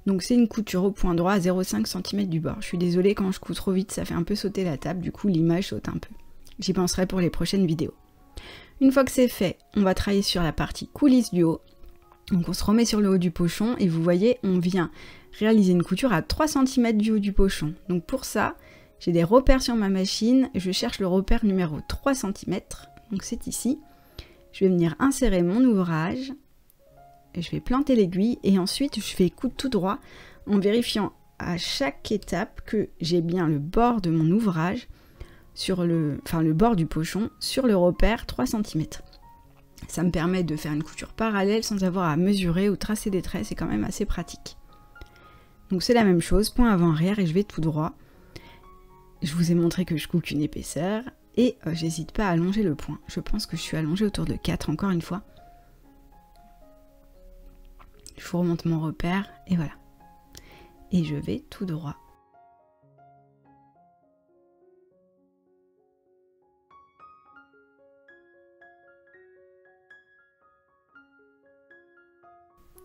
Donc c'est une couture au point droit à 0,5 cm du bord. Je suis désolée, quand je couds trop vite, ça fait un peu sauter la table, du coup l'image saute un peu. J'y penserai pour les prochaines vidéos. Une fois que c'est fait, on va travailler sur la partie coulisse du haut. Donc on se remet sur le haut du pochon et vous voyez, on vient réaliser une couture à 3 cm du haut du pochon. Donc pour ça, j'ai des repères sur ma machine, je cherche le repère numéro 3 cm, donc c'est ici. Je vais venir insérer mon ouvrage, et je vais planter l'aiguille et ensuite je fais coudre tout droit en vérifiant à chaque étape que j'ai bien le bord de mon ouvrage, sur le bord du pochon, sur le repère 3 cm. Ça me permet de faire une couture parallèle sans avoir à mesurer ou tracer des traits, c'est quand même assez pratique. Donc c'est la même chose, point avant-arrière et je vais tout droit. Je vous ai montré que je coupe qu'une épaisseur et j'hésite pas à allonger le point. Je pense que je suis allongée autour de 4 encore une fois. Je vous remonte mon repère et voilà. Et je vais tout droit.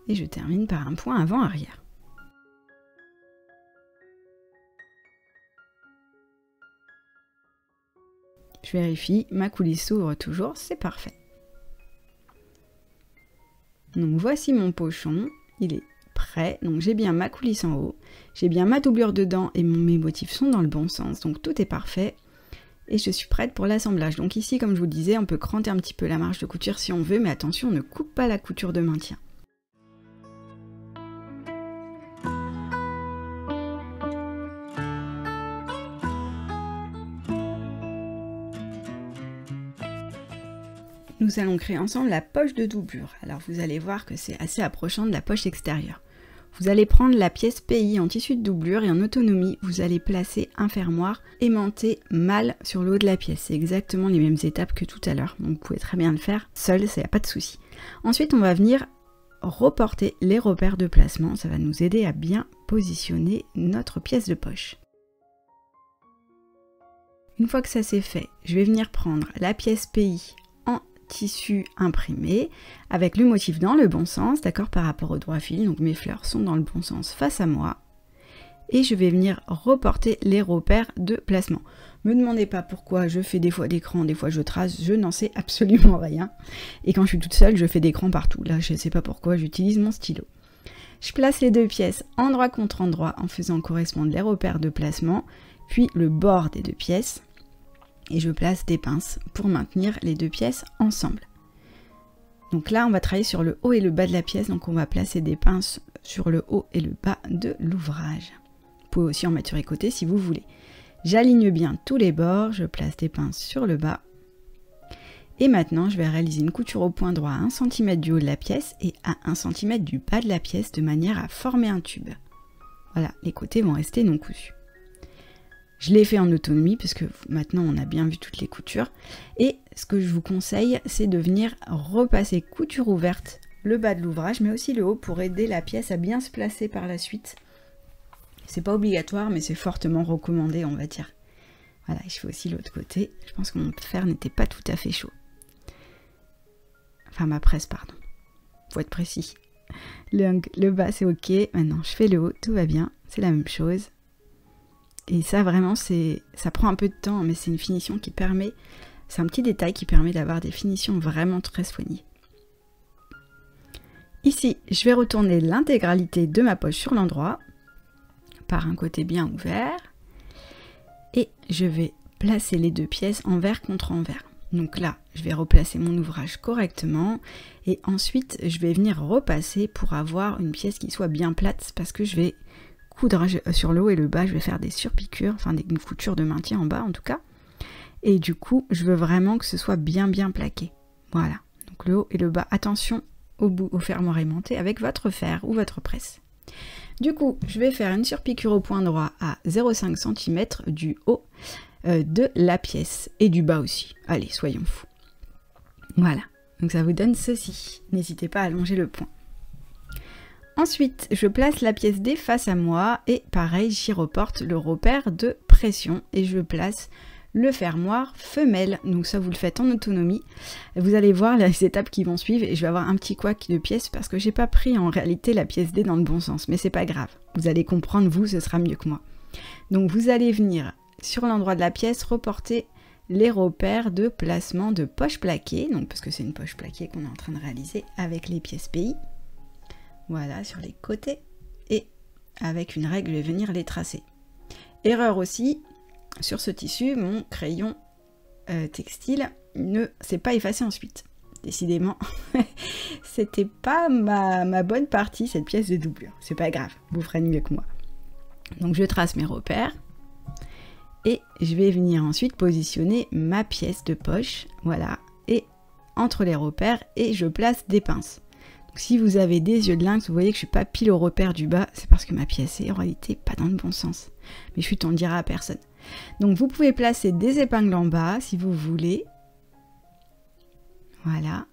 Et je termine par un point avant-arrière. Je vérifie, ma coulisse s'ouvre toujours, c'est parfait. Donc voici mon pochon, il est prêt. Donc j'ai bien ma coulisse en haut, j'ai bien ma doublure dedans et mes motifs sont dans le bon sens. Donc tout est parfait et je suis prête pour l'assemblage. Donc ici, comme je vous le disais, on peut cranter un petit peu la marge de couture si on veut, mais attention, on ne coupe pas la couture de maintien. Nous allons créer ensemble la poche de doublure. Alors vous allez voir que c'est assez approchant de la poche extérieure. Vous allez prendre la pièce PI en tissu de doublure et en autonomie, vous allez placer un fermoir aimanté mal sur le haut de la pièce. C'est exactement les mêmes étapes que tout à l'heure. Donc vous pouvez très bien le faire seul, ça n'y a pas de souci. Ensuite, on va venir reporter les repères de placement. Ça va nous aider à bien positionner notre pièce de poche. Une fois que ça c'est fait, je vais venir prendre la pièce PI en tissu imprimé avec le motif dans le bon sens, d'accord, par rapport au droit fil. Donc mes fleurs sont dans le bon sens face à moi. Et je vais venir reporter les repères de placement. Me demandez pas pourquoi je fais des fois des crans, des fois je trace, je n'en sais absolument rien. Et quand je suis toute seule, je fais des crans partout. Là, je ne sais pas pourquoi, j'utilise mon stylo. Je place les deux pièces endroit contre endroit en faisant correspondre les repères de placement, puis le bord des deux pièces. et je place des pinces pour maintenir les deux pièces ensemble. Donc là, on va travailler sur le haut et le bas de la pièce, donc on va placer des pinces sur le haut et le bas de l'ouvrage. Vous pouvez aussi en mettre sur les côtés si vous voulez. J'aligne bien tous les bords, je place des pinces sur le bas. Et maintenant, je vais réaliser une couture au point droit à 1 cm du haut de la pièce et à 1 cm du bas de la pièce de manière à former un tube. Voilà, les côtés vont rester non cousus. Je l'ai fait en autonomie parce que maintenant on a bien vu toutes les coutures. Et ce que je vous conseille, c'est de venir repasser couture ouverte le bas de l'ouvrage, mais aussi le haut pour aider la pièce à bien se placer par la suite. C'est pas obligatoire, mais c'est fortement recommandé, on va dire. Voilà, je fais aussi l'autre côté. Je pense que mon fer n'était pas tout à fait chaud. Enfin, ma presse, pardon. Faut être précis. Le bas, c'est ok. Maintenant, je fais le haut, tout va bien. C'est la même chose. Et ça, vraiment, ça prend un peu de temps, mais c'est une finition qui permet... C'est un petit détail qui permet d'avoir des finitions vraiment très soignées. Ici, je vais retourner l'intégralité de ma poche sur l'endroit, par un côté bien ouvert. Et je vais placer les deux pièces envers contre envers. Donc là, je vais replacer mon ouvrage correctement et ensuite je vais venir repasser pour avoir une pièce qui soit bien plate parce que je vais coudre sur le haut et le bas, je vais faire des surpiqûres, enfin une couture de maintien en bas en tout cas. Et du coup, je veux vraiment que ce soit bien plaqué. Voilà, donc le haut et le bas, attention au bout, au fermoir aimanté avec votre fer ou votre presse. Du coup, je vais faire une surpiqûre au point droit à 0,5 cm du haut de la pièce et du bas aussi. Allez, soyons fous. Voilà, donc ça vous donne ceci. N'hésitez pas à allonger le point. Ensuite, je place la pièce D face à moi et pareil, j'y reporte le repère de pression et je place le fermoir femelle. Donc ça, vous le faites en autonomie. Vous allez voir les étapes qui vont suivre et je vais avoir un petit couac de pièces parce que j'ai pas pris en réalité la pièce D dans le bon sens, mais c'est pas grave. Vous allez comprendre, vous, ce sera mieux que moi. Donc vous allez venir sur l'endroit de la pièce reporter les repères de placement de poche plaquée, donc parce que c'est une poche plaquée qu'on est en train de réaliser avec les pièces PI. Voilà, sur les côtés et avec une règle, je vais venir les tracer. Erreur aussi, sur ce tissu, mon crayon textile ne s'est pas effacé ensuite. Décidément, c'était pas ma bonne partie, cette pièce de doublure. C'est pas grave, vous ferez mieux que moi. Donc je trace mes repères et je vais venir ensuite positionner ma pièce de poche, voilà, et entre les repères et je place des pinces. Donc, si vous avez des yeux de lynx, vous voyez que je suis pas pile au repère du bas, c'est parce que ma pièce est en réalité pas dans le bon sens. Mais chut, on ne dira à personne. Donc vous pouvez placer des épingles en bas si vous voulez. Voilà.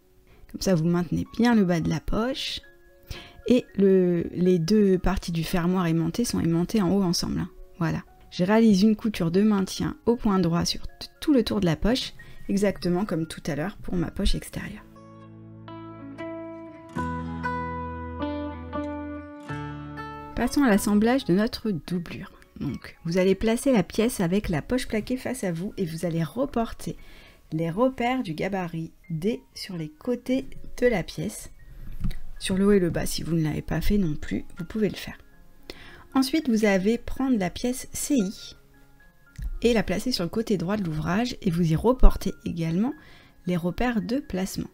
Comme ça vous maintenez bien le bas de la poche. Et les deux parties du fermoir aimanté sont aimantées en haut ensemble. Hein. Voilà. Je réalise une couture de maintien au point droit sur tout le tour de la poche, exactement comme tout à l'heure pour ma poche extérieure. Passons à l'assemblage de notre doublure. Donc, vous allez placer la pièce avec la poche plaquée face à vous et vous allez reporter les repères du gabarit D sur les côtés de la pièce. Sur le haut et le bas, si vous ne l'avez pas fait non plus, vous pouvez le faire. Ensuite, vous allez prendre la pièce CI et la placer sur le côté droit de l'ouvrage et vous y reportez également les repères de placement.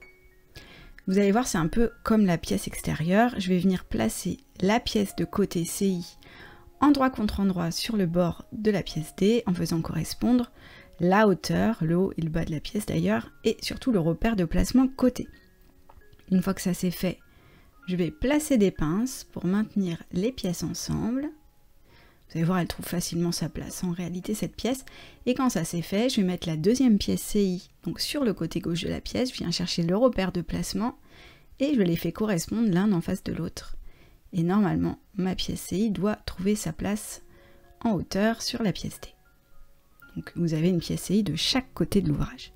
Vous allez voir, c'est un peu comme la pièce extérieure. Je vais venir placer la pièce de côté CI endroit contre endroit sur le bord de la pièce D en faisant correspondre la hauteur, le haut et le bas de la pièce d'ailleurs, et surtout le repère de placement côté. Une fois que ça c'est fait, je vais placer des pinces pour maintenir les pièces ensemble. Vous allez voir, elle trouve facilement sa place en réalité cette pièce. Et quand ça c'est fait, je vais mettre la deuxième pièce CI donc sur le côté gauche de la pièce. Je viens chercher le repère de placement et je les fais correspondre l'un en face de l'autre. Et normalement, ma pièce CI doit trouver sa place en hauteur sur la pièce D. Donc vous avez une pièce CI de chaque côté de l'ouvrage.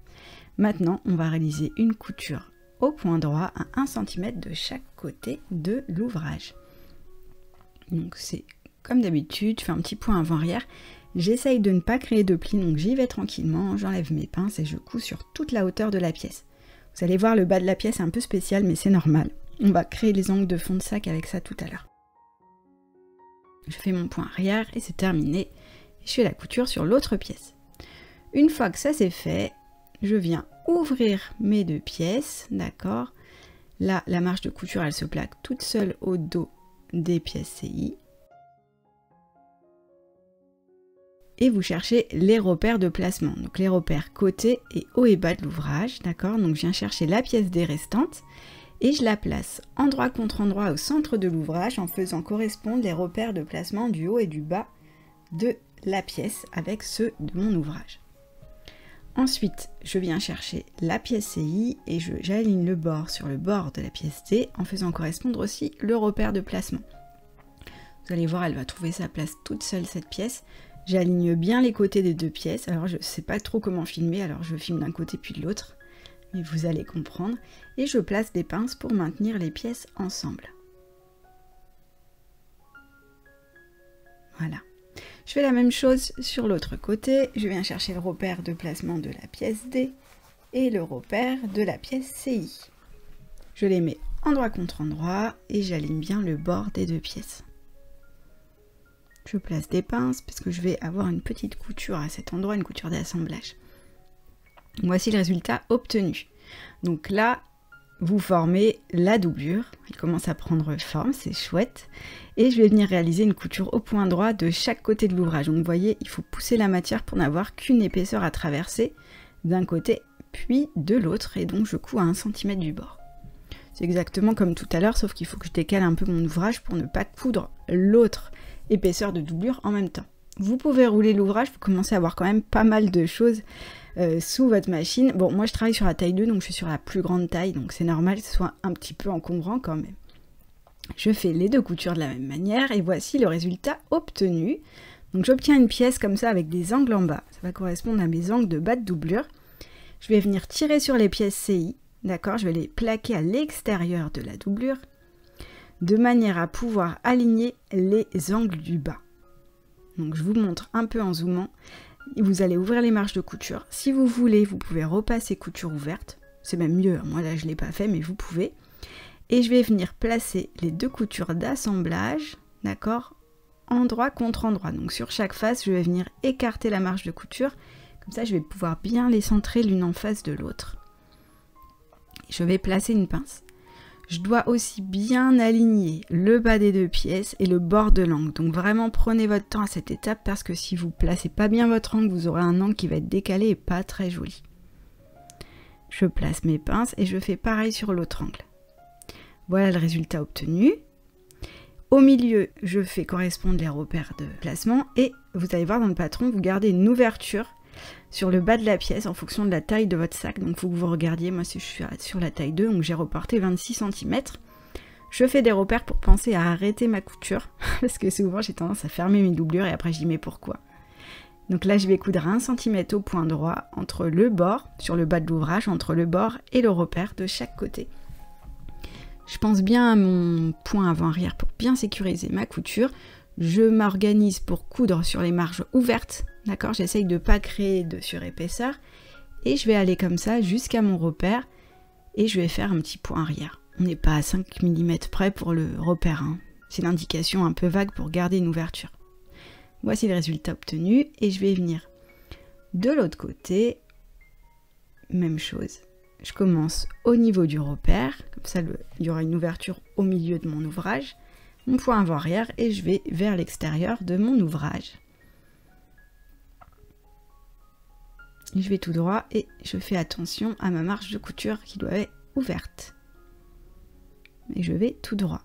Maintenant, on va réaliser une couture au point droit à 1 cm de chaque côté de l'ouvrage. Donc c'est comme d'habitude, je fais un petit point avant-arrière. J'essaye de ne pas créer de plis, donc j'y vais tranquillement, j'enlève mes pinces et je couds sur toute la hauteur de la pièce. Vous allez voir, le bas de la pièce est un peu spécial, mais c'est normal. On va créer les angles de fond de sac avec ça tout à l'heure. Je fais mon point arrière et c'est terminé. Je fais la couture sur l'autre pièce. Une fois que ça c'est fait, je viens ouvrir mes 2 pièces, d'accord? Là, la marge de couture, elle se plaque toute seule au dos des pièces CI. Et vous cherchez les repères de placement, donc les repères côté et haut et bas de l'ouvrage, d'accord? Donc je viens chercher la pièce D restante et je la place endroit contre endroit au centre de l'ouvrage en faisant correspondre les repères de placement du haut et du bas de la pièce avec ceux de mon ouvrage. Ensuite, je viens chercher la pièce CI et j'aligne le bord sur le bord de la pièce D en faisant correspondre aussi le repère de placement. Vous allez voir, elle va trouver sa place toute seule cette pièce. J'aligne bien les côtés des 2 pièces, alors je ne sais pas trop comment filmer, alors je filme d'un côté puis de l'autre, mais vous allez comprendre. Et je place des pinces pour maintenir les pièces ensemble. Voilà. Je fais la même chose sur l'autre côté, je viens chercher le repère de placement de la pièce D et le repère de la pièce CI. Je les mets endroit contre endroit et j'aligne bien le bord des 2 pièces. Je place des pinces parce que je vais avoir une petite couture à cet endroit, une couture d'assemblage. Voici le résultat obtenu. Donc là, vous formez la doublure. Elle commence à prendre forme, c'est chouette. Et je vais venir réaliser une couture au point droit de chaque côté de l'ouvrage. Donc vous voyez, il faut pousser la matière pour n'avoir qu'une épaisseur à traverser d'un côté puis de l'autre. Et donc je couds à 1 cm du bord. C'est exactement comme tout à l'heure, sauf qu'il faut que je décale un peu mon ouvrage pour ne pas coudre l'autre épaisseur de doublure en même temps. Vous pouvez rouler l'ouvrage, vous commencez à avoir quand même pas mal de choses sous votre machine. Bon, moi je travaille sur la taille 2, donc je suis sur la plus grande taille, donc c'est normal que ce soit un petit peu encombrant quand même. Je fais les 2 coutures de la même manière et voici le résultat obtenu. Donc j'obtiens une pièce comme ça avec des angles en bas, ça va correspondre à mes angles de bas de doublure. Je vais venir tirer sur les pièces CI, d'accord, je vais les plaquer à l'extérieur de la doublure, de manière à pouvoir aligner les angles du bas. Donc je vous montre un peu en zoomant. Vous allez ouvrir les marges de couture. Si vous voulez, vous pouvez repasser couture ouverte. C'est même mieux, moi là je ne l'ai pas fait, mais vous pouvez. Et je vais venir placer les 2 coutures d'assemblage, d'accord, endroit contre endroit. Donc sur chaque face, je vais venir écarter la marge de couture. Comme ça, je vais pouvoir bien les centrer l'une en face de l'autre. Je vais placer une pince. Je dois aussi bien aligner le bas des 2 pièces et le bord de l'angle. Donc vraiment prenez votre temps à cette étape parce que si vous placez pas bien votre angle, vous aurez un angle qui va être décalé et pas très joli. Je place mes pinces et je fais pareil sur l'autre angle. Voilà le résultat obtenu. Au milieu, je fais correspondre les repères de placement et vous allez voir dans le patron, vous gardez une ouverture sur le bas de la pièce en fonction de la taille de votre sac. Donc il faut que vous regardiez, moi je suis sur la taille 2, donc j'ai reporté 26 cm. Je fais des repères pour penser à arrêter ma couture, parce que souvent j'ai tendance à fermer mes doublures et après je dis mais pourquoi? Donc là je vais coudre 1 cm au point droit entre le bord, sur le bas de l'ouvrage, entre le bord et le repère de chaque côté. Je pense bien à mon point avant-arrière pour bien sécuriser ma couture. Je m'organise pour coudre sur les marges ouvertes, d'accord? J'essaye de ne pas créer de surépaisseur. Et je vais aller comme ça jusqu'à mon repère et je vais faire un petit point arrière. On n'est pas à 5 mm près pour le repère, hein. C'est l'indication un peu vague pour garder une ouverture. Voici le résultat obtenu et je vais venir de l'autre côté. Même chose. Je commence au niveau du repère, comme ça il y aura une ouverture au milieu de mon ouvrage. Mon point avant-arrière et je vais vers l'extérieur de mon ouvrage. Je vais tout droit et je fais attention à ma marge de couture qui doit être ouverte. Et je vais tout droit.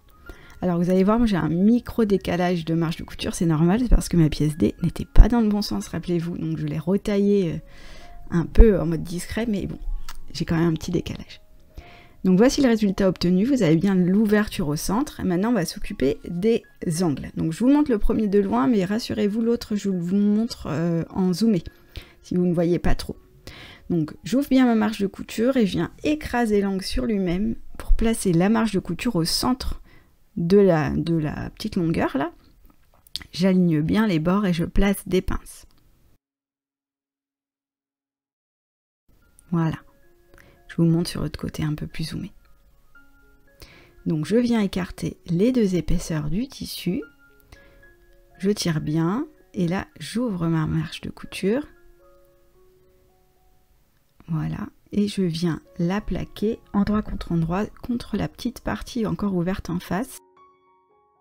Alors vous allez voir, moi j'ai un micro décalage de marge de couture, c'est normal, c'est parce que ma pièce D n'était pas dans le bon sens, rappelez-vous. Donc je l'ai retaillée un peu en mode discret, mais bon, j'ai quand même un petit décalage. Donc voici le résultat obtenu, vous avez bien l'ouverture au centre. Et maintenant on va s'occuper des angles. Donc je vous montre le premier de loin, mais rassurez-vous, l'autre je vous montre en zoomé, si vous ne voyez pas trop. Donc j'ouvre bien ma marge de couture et je viens écraser l'angle sur lui-même pour placer la marge de couture au centre de la petite longueur là. J'aligne bien les bords et je place des pinces. Voilà. Je vous montre sur l'autre côté un peu plus zoomé. Donc je viens écarter les 2 épaisseurs du tissu. Je tire bien et là j'ouvre ma marge de couture. Voilà, et je viens la plaquer endroit contre la petite partie encore ouverte en face.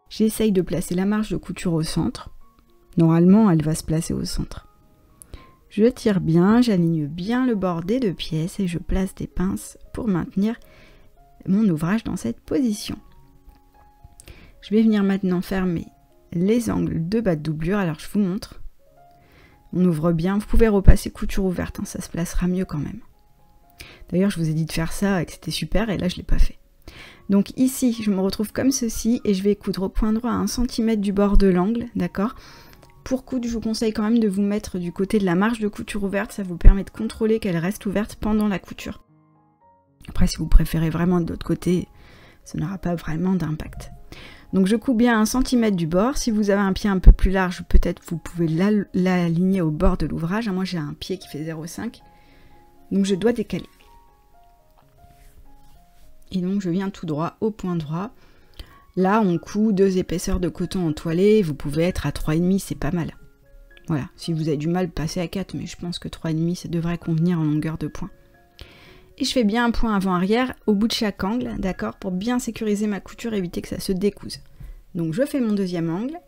J'essaye de placer la marge de couture au centre. Normalement, elle va se placer au centre. Je tire bien, j'aligne bien le bord des 2 pièces et je place des pinces pour maintenir mon ouvrage dans cette position. Je vais venir maintenant fermer les angles de bas de doublure. Alors je vous montre. On ouvre bien, vous pouvez repasser couture ouverte, hein, ça se placera mieux quand même. D'ailleurs, je vous ai dit de faire ça et que c'était super, et là je ne l'ai pas fait. Donc ici, je me retrouve comme ceci, et je vais coudre au point droit à 1 cm du bord de l'angle, d'accord? Pour coudre, je vous conseille quand même de vous mettre du côté de la marge de couture ouverte, ça vous permet de contrôler qu'elle reste ouverte pendant la couture. Après, si vous préférez vraiment de l'autre côté, ça n'aura pas vraiment d'impact. Donc je couds bien à 1 cm du bord. Si vous avez un pied un peu plus large, peut-être vous pouvez l'aligner au bord de l'ouvrage. Moi j'ai un pied qui fait 0,5, donc je dois décaler. Et donc je viens tout droit au point droit. Là on coud 2 épaisseurs de coton entoilé, vous pouvez être à 3,5, c'est pas mal. Voilà, si vous avez du mal, passez à 4, mais je pense que 3,5 ça devrait convenir en longueur de point. Et je fais bien un point avant-arrière au bout de chaque angle, d'accord, pour bien sécuriser ma couture et éviter que ça se découse. Donc je fais mon 2e angle,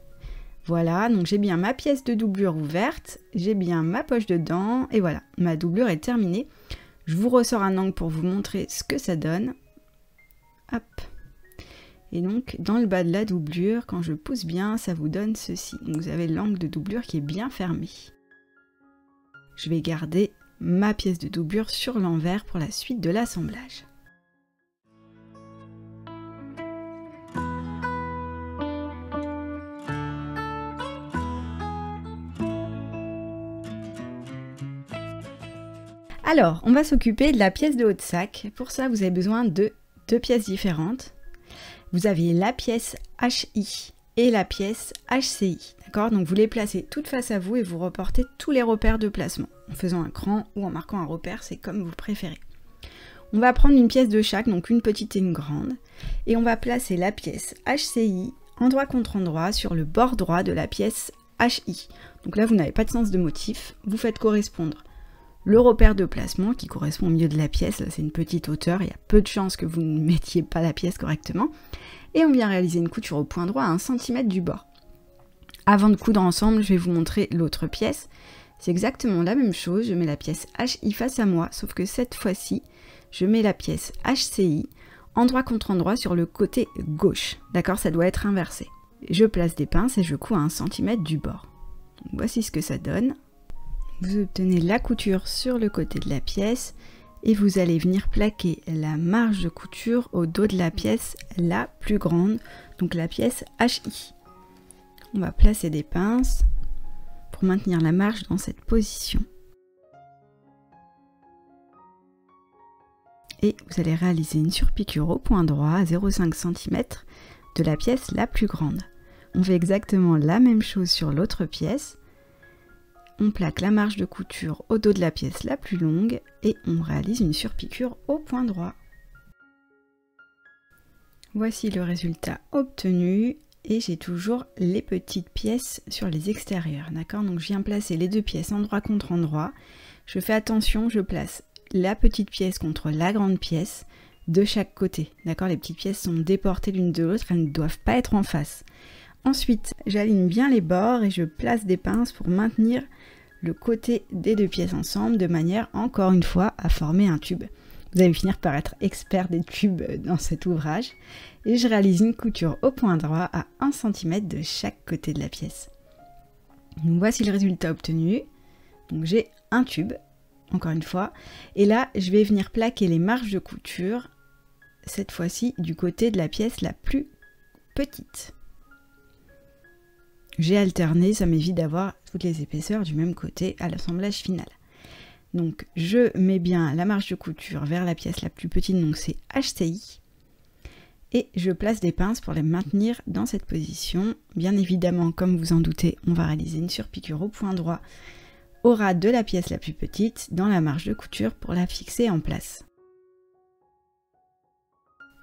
voilà, donc j'ai bien ma pièce de doublure ouverte, j'ai bien ma poche dedans, et voilà, ma doublure est terminée. Je vous ressors un angle pour vous montrer ce que ça donne. Hop. Et donc dans le bas de la doublure, quand je pousse bien, ça vous donne ceci. Donc vous avez l'angle de doublure qui est bien fermé. Je vais garder ma pièce de doublure sur l'envers pour la suite de l'assemblage. Alors, on va s'occuper de la pièce de haut de sac. Pour ça, vous avez besoin de 2 pièces différentes. Vous avez la pièce HI et la pièce HCI. D'accord? Donc vous les placez toutes face à vous et vous reportez tous les repères de placement. En faisant un cran ou en marquant un repère, c'est comme vous préférez. On va prendre une pièce de chaque, donc une petite et une grande. Et on va placer la pièce HCI endroit contre endroit sur le bord droit de la pièce HI. Donc là, vous n'avez pas de sens de motif. Vous faites correspondre le repère de placement qui correspond au milieu de la pièce. Là, c'est une petite hauteur. Il y a peu de chances que vous ne mettiez pas la pièce correctement. Et on vient réaliser une couture au point droit à 1 cm du bord. Avant de coudre ensemble, je vais vous montrer l'autre pièce. C'est exactement la même chose. Je mets la pièce HI face à moi, sauf que cette fois-ci, je mets la pièce HCI endroit contre endroit sur le côté gauche. D'accord, ça doit être inversé. Je place des pinces et je couds à 1 cm du bord. Donc, voici ce que ça donne. Vous obtenez la couture sur le côté de la pièce et vous allez venir plaquer la marge de couture au dos de la pièce la plus grande, donc la pièce HI. On va placer des pinces pour maintenir la marge dans cette position. Et vous allez réaliser une surpiqûre au point droit à 0,5 cm de la pièce la plus grande. On fait exactement la même chose sur l'autre pièce. On plaque la marge de couture au dos de la pièce la plus longue et on réalise une surpiqûre au point droit. Voici le résultat obtenu et j'ai toujours les petites pièces sur les extérieurs, d'accord? Donc je viens placer les 2 pièces endroit contre endroit. Je fais attention, je place la petite pièce contre la grande pièce de chaque côté, d'accord? Les petites pièces sont déportées l'une de l'autre, elles ne doivent pas être en face. Ensuite, j'aligne bien les bords et je place des pinces pour maintenir le côté des 2 pièces ensemble de manière, encore une fois, à former un tube. Vous allez finir par être expert des tubes dans cet ouvrage. Et je réalise une couture au point droit à 1 cm de chaque côté de la pièce. Donc voici le résultat obtenu. Donc j'ai un tube, encore une fois. Et là, je vais venir plaquer les marges de couture, cette fois-ci du côté de la pièce la plus petite. J'ai alterné, ça m'évite d'avoir toutes les épaisseurs du même côté à l'assemblage final. Donc je mets bien la marge de couture vers la pièce la plus petite, donc c'est HCI. Et je place des pinces pour les maintenir dans cette position. Bien évidemment, comme vous en doutez, on va réaliser une surpiqûre au point droit au ras de la pièce la plus petite dans la marge de couture pour la fixer en place.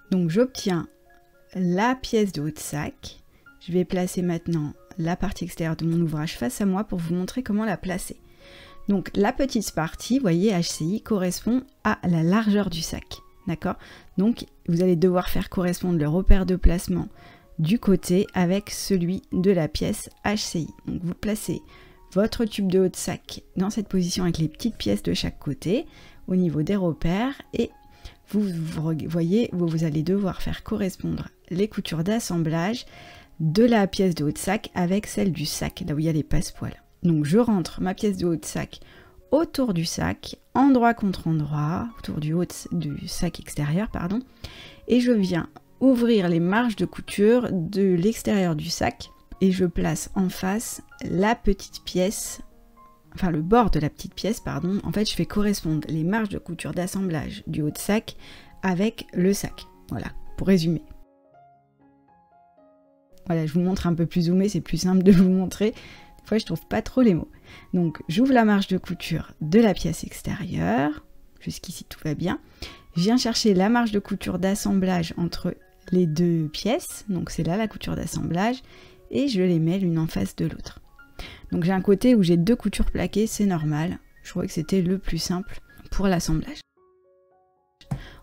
Donc j'obtiens la pièce de haut de sac. Je vais placer maintenant la partie extérieure de mon ouvrage face à moi pour vous montrer comment la placer. Donc la petite partie, vous voyez, HCI correspond à la largeur du sac, d'accord? Donc vous allez devoir faire correspondre le repère de placement du côté avec celui de la pièce HCI. Donc vous placez votre tube de haut de sac dans cette position avec les petites pièces de chaque côté au niveau des repères et vous voyez, vous allez devoir faire correspondre les coutures d'assemblage de la pièce de haut de sac avec celle du sac, là où il y a les passepoils. Donc je rentre ma pièce de haut de sac autour du sac, endroit contre endroit, autour du sac extérieur, pardon, et je viens ouvrir les marges de couture de l'extérieur du sac et je place en face la petite pièce, enfin le bord de la petite pièce, pardon. En fait, je fais correspondre les marges de couture d'assemblage du haut de sac avec le sac. Voilà, pour résumer. Voilà, je vous montre un peu plus zoomé, c'est plus simple de vous montrer. Des fois, je trouve pas trop les mots. Donc, j'ouvre la marge de couture de la pièce extérieure. Jusqu'ici, tout va bien. Je viens chercher la marge de couture d'assemblage entre les deux pièces. Donc, c'est là la couture d'assemblage. Et je les mets l'une en face de l'autre. Donc, j'ai un côté où j'ai deux coutures plaquées, c'est normal. Je trouvais que c'était le plus simple pour l'assemblage.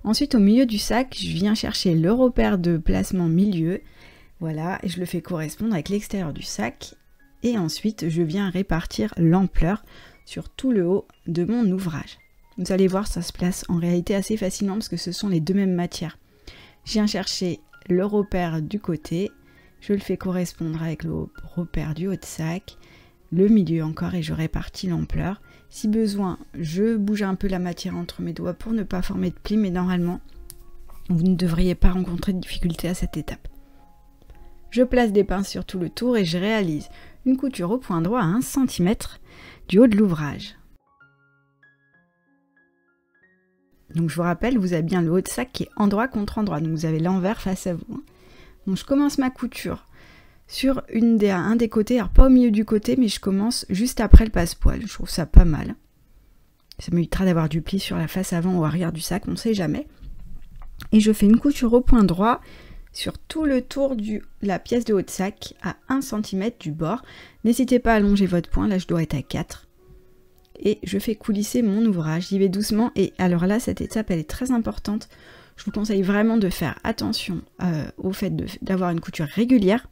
Ensuite, au milieu du sac, je viens chercher le repère de placement milieu. Voilà, et je le fais correspondre avec l'extérieur du sac. Et ensuite, je viens répartir l'ampleur sur tout le haut de mon ouvrage. Vous allez voir, ça se place en réalité assez facilement parce que ce sont les deux mêmes matières. Je viens chercher le repère du côté, je le fais correspondre avec le repère du haut de sac, le milieu encore et je répartis l'ampleur. Si besoin, je bouge un peu la matière entre mes doigts pour ne pas former de plis, mais normalement, vous ne devriez pas rencontrer de difficulté à cette étape. Je place des pinces sur tout le tour et je réalise une couture au point droit à 1 cm du haut de l'ouvrage. Donc je vous rappelle, vous avez bien le haut de sac qui est endroit contre endroit, donc vous avez l'envers face à vous. Donc je commence ma couture sur un des côtés, alors pas au milieu du côté, mais je commence juste après le passepoil. Je trouve ça pas mal. Ça m'évitera d'avoir du pli sur la face avant ou arrière du sac, on ne sait jamais. Et je fais une couture au point droit sur tout le tour de la pièce de haut de sac à 1 cm du bord. N'hésitez pas à allonger votre point, là je dois être à 4. Et je fais coulisser mon ouvrage, j'y vais doucement. Et alors là, cette étape, elle est très importante. Je vous conseille vraiment de faire attention au fait d'avoir une couture régulière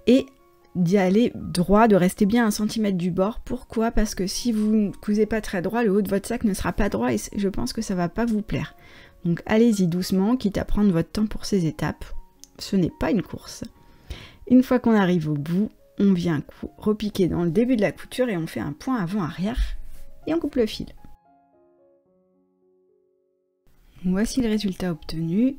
et d'y aller droit, de rester bien à 1 cm du bord. Pourquoi? Parce que si vous ne cousez pas très droit, le haut de votre sac ne sera pas droit et je pense que ça ne va pas vous plaire. Donc allez-y doucement, quitte à prendre votre temps pour ces étapes. Ce n'est pas une course. Une fois qu'on arrive au bout, on vient repiquer dans le début de la couture et on fait un point avant-arrière et on coupe le fil. Voici le résultat obtenu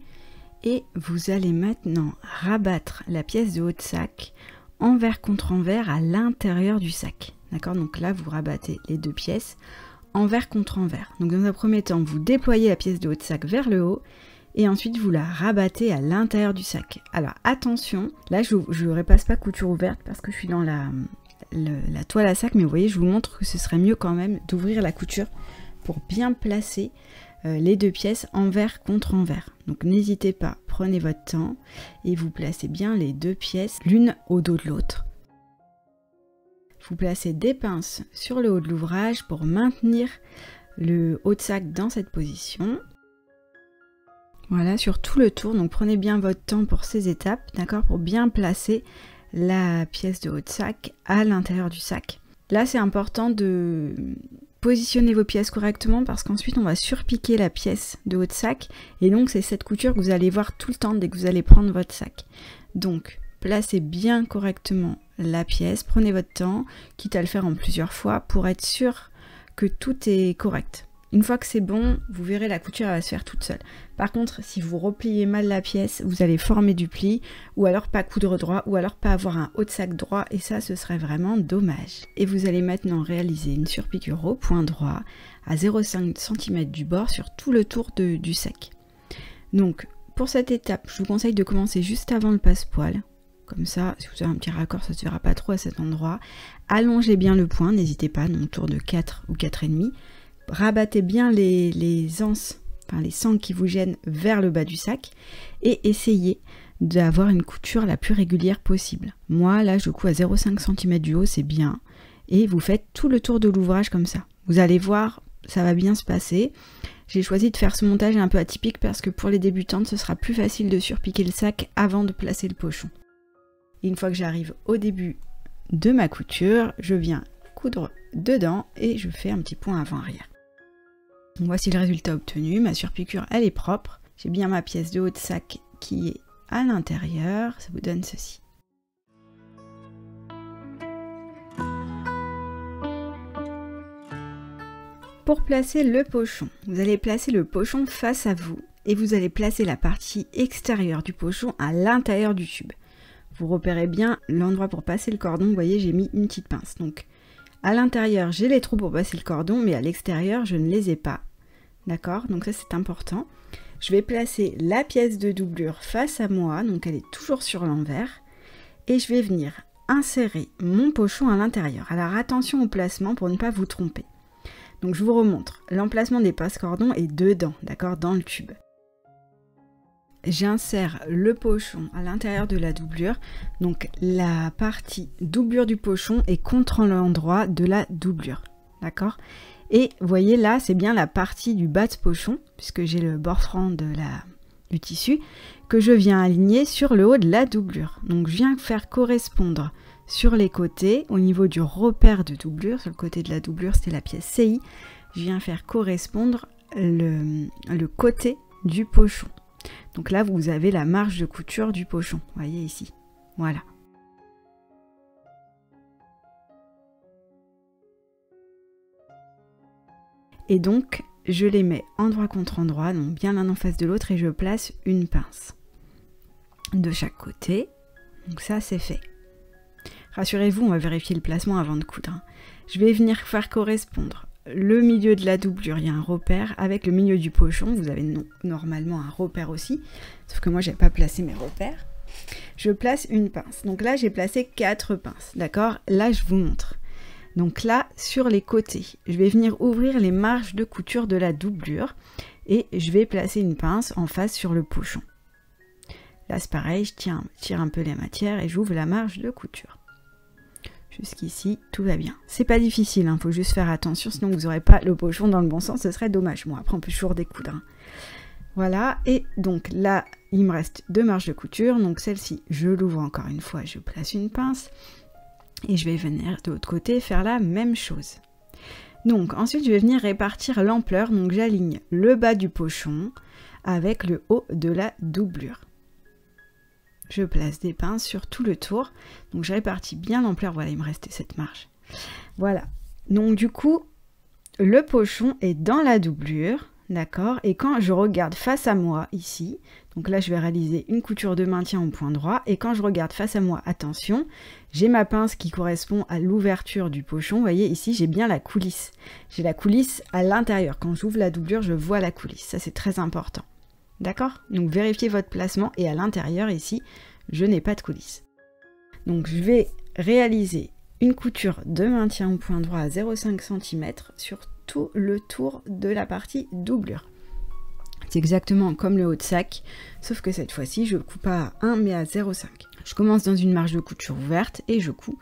et vous allez maintenant rabattre la pièce de haut de sac envers contre envers à l'intérieur du sac. D'accord? Donc là, vous rabattez les deux pièces envers contre envers. Donc dans un premier temps, vous déployez la pièce de haut de sac vers le haut et ensuite vous la rabattez à l'intérieur du sac. Alors attention, là je ne repasse pas couture ouverte parce que je suis dans la toile à sac, mais vous voyez, je vous montre que ce serait mieux quand même d'ouvrir la couture pour bien placer les deux pièces envers contre envers. Donc n'hésitez pas, prenez votre temps et vous placez bien les deux pièces l'une au dos de l'autre. Vous placez des pinces sur le haut de l'ouvrage pour maintenir le haut de sac dans cette position. Voilà, sur tout le tour. Donc prenez bien votre temps pour ces étapes, d'accord, pour bien placer la pièce de haut de sac à l'intérieur du sac. Là, c'est important de positionner vos pièces correctement parce qu'ensuite, on va surpiquer la pièce de haut de sac. Et donc, c'est cette couture que vous allez voir tout le temps dès que vous allez prendre votre sac. Donc, placez bien correctement la pièce, prenez votre temps, quitte à le faire en plusieurs fois pour être sûr que tout est correct. Une fois que c'est bon, vous verrez la couture elle va se faire toute seule. Par contre, si vous repliez mal la pièce, vous allez former du pli, ou alors pas coudre droit, ou alors pas avoir un haut de sac droit, et ça, ce serait vraiment dommage. Et vous allez maintenant réaliser une surpiqûre au point droit, à 0,5 cm du bord, sur tout le tour du sac. Donc, pour cette étape, je vous conseille de commencer juste avant le passepoil. Comme ça, si vous avez un petit raccord, ça ne se verra pas trop à cet endroit. Allongez bien le point, n'hésitez pas, non, autour de 4 ou 4,5. Rabattez bien les anses, enfin les sangles qui vous gênent vers le bas du sac et essayez d'avoir une couture la plus régulière possible. Moi, là, je couds à 0,5 cm du haut, c'est bien. et vous faites tout le tour de l'ouvrage comme ça. Vous allez voir, ça va bien se passer. J'ai choisi de faire ce montage un peu atypique parce que pour les débutantes, ce sera plus facile de surpiquer le sac avant de placer le pochon. Et une fois que j'arrive au début de ma couture, je viens coudre dedans et je fais un petit point avant-arrière. Voici le résultat obtenu, ma surpiqûre elle est propre. J'ai bien ma pièce de haut de sac qui est à l'intérieur, ça vous donne ceci. Pour placer le pochon, vous allez placer le pochon face à vous et vous allez placer la partie extérieure du pochon à l'intérieur du tube. Vous repérez bien l'endroit pour passer le cordon, vous voyez j'ai mis une petite pince. Donc à l'intérieur j'ai les trous pour passer le cordon mais à l'extérieur je ne les ai pas. D'accord? Donc ça c'est important. Je vais placer la pièce de doublure face à moi, donc elle est toujours sur l'envers. Et je vais venir insérer mon pochon à l'intérieur. Alors attention au placement pour ne pas vous tromper. Donc je vous remontre, l'emplacement des passe-cordons est dedans, d'accord, dans le tube. J'insère le pochon à l'intérieur de la doublure, donc la partie doublure du pochon est contre l'endroit de la doublure, d'accord. Et vous voyez là, c'est bien la partie du bas de pochon, puisque j'ai le bord franc du tissu, que je viens aligner sur le haut de la doublure. Donc je viens faire correspondre sur les côtés, au niveau du repère de doublure, sur le côté de la doublure c'était la pièce CI, je viens faire correspondre le côté du pochon. Donc là vous avez la marge de couture du pochon, vous voyez ici, voilà. Et donc je les mets endroit contre endroit, donc bien l'un en face de l'autre et je place une pince de chaque côté, donc ça c'est fait. Rassurez-vous, on va vérifier le placement avant de coudre. Je vais venir faire correspondre le milieu de la doublure, il y a un repère, avec le milieu du pochon, vous avez normalement un repère aussi, sauf que moi j'ai pas placé mes repères. Je place une pince, donc là j'ai placé 4 pinces, d'accord? Là je vous montre. Donc là, sur les côtés, je vais venir ouvrir les marges de couture de la doublure et je vais placer une pince en face sur le pochon. Là c'est pareil, je tire un peu les matières et j'ouvre la marge de couture. Jusqu'ici, tout va bien. C'est pas difficile, faut juste faire attention, sinon vous n'aurez pas le pochon dans le bon sens, ce serait dommage. Bon, après on peut toujours découdre. Voilà, et donc là, il me reste 2 marges de couture, donc celle-ci, je l'ouvre encore une fois, je place une pince, et je vais venir de l'autre côté faire la même chose. Donc ensuite, je vais venir répartir l'ampleur, donc j'aligne le bas du pochon avec le haut de la doublure. Je place des pinces sur tout le tour, donc je répartis bien l'ampleur, voilà il me restait cette marge. Voilà, donc du coup, le pochon est dans la doublure, d'accord, et quand je regarde face à moi ici, donc là je vais réaliser une couture de maintien au point droit, et quand je regarde face à moi, attention, j'ai ma pince qui correspond à l'ouverture du pochon, vous voyez ici j'ai bien la coulisse, j'ai la coulisse à l'intérieur, quand j'ouvre la doublure je vois la coulisse, ça c'est très important. D'accord? Donc vérifiez votre placement et à l'intérieur ici, je n'ai pas de coulisses. Donc je vais réaliser une couture de maintien au point droit à 0,5 cm sur tout le tour de la partie doublure. C'est exactement comme le haut de sac, sauf que cette fois-ci je ne couds pas à 1 mais à 0,5. Je commence dans une marge de couture ouverte et je couds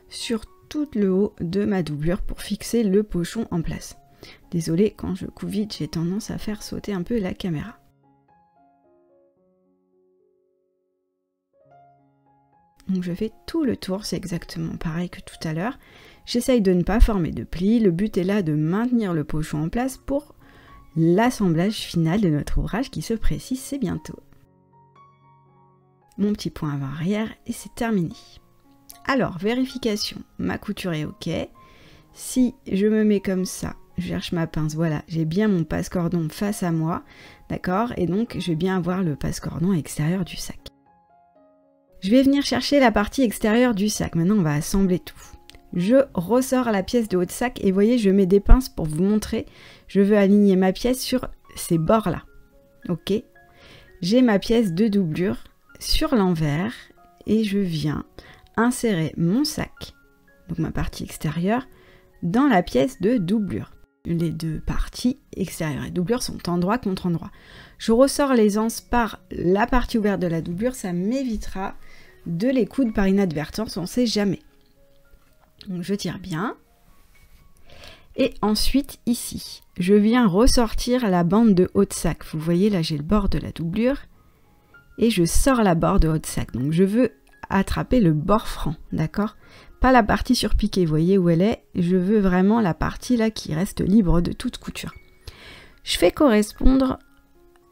sur tout le haut de ma doublure pour fixer le pochon en place. Désolée, quand je couds vite, j'ai tendance à faire sauter un peu la caméra. Donc je fais tout le tour, c'est exactement pareil que tout à l'heure. J'essaye de ne pas former de plis, le but est là de maintenir le pochon en place pour l'assemblage final de notre ouvrage qui se précise, c'est bientôt. Mon petit point avant-arrière et c'est terminé. Alors, vérification, ma couture est ok. Si je me mets comme ça, je cherche ma pince, voilà, j'ai bien mon passe-cordon face à moi, d'accord? Et donc je vais bien avoir le passe-cordon extérieur du sac. Je vais venir chercher la partie extérieure du sac. Maintenant, on va assembler tout. Je ressors la pièce de haut de sac et vous voyez, je mets des pinces pour vous montrer. Je veux aligner ma pièce sur ces bords-là. Ok? J'ai ma pièce de doublure sur l'envers et je viens insérer mon sac, donc ma partie extérieure, dans la pièce de doublure. Les deux parties extérieures et doublure sont endroit contre endroit. Je ressors les anses par la partie ouverte de la doublure, ça m'évitera de les coudre par inadvertance, on ne sait jamais. Donc je tire bien. Et ensuite ici, je viens ressortir la bande de haut de sac. Vous voyez là j'ai le bord de la doublure. Et je sors la bande de haut de sac. Donc je veux attraper le bord franc, d'accord? Pas la partie surpiquée, vous voyez où elle est. Je veux vraiment la partie là qui reste libre de toute couture. Je fais correspondre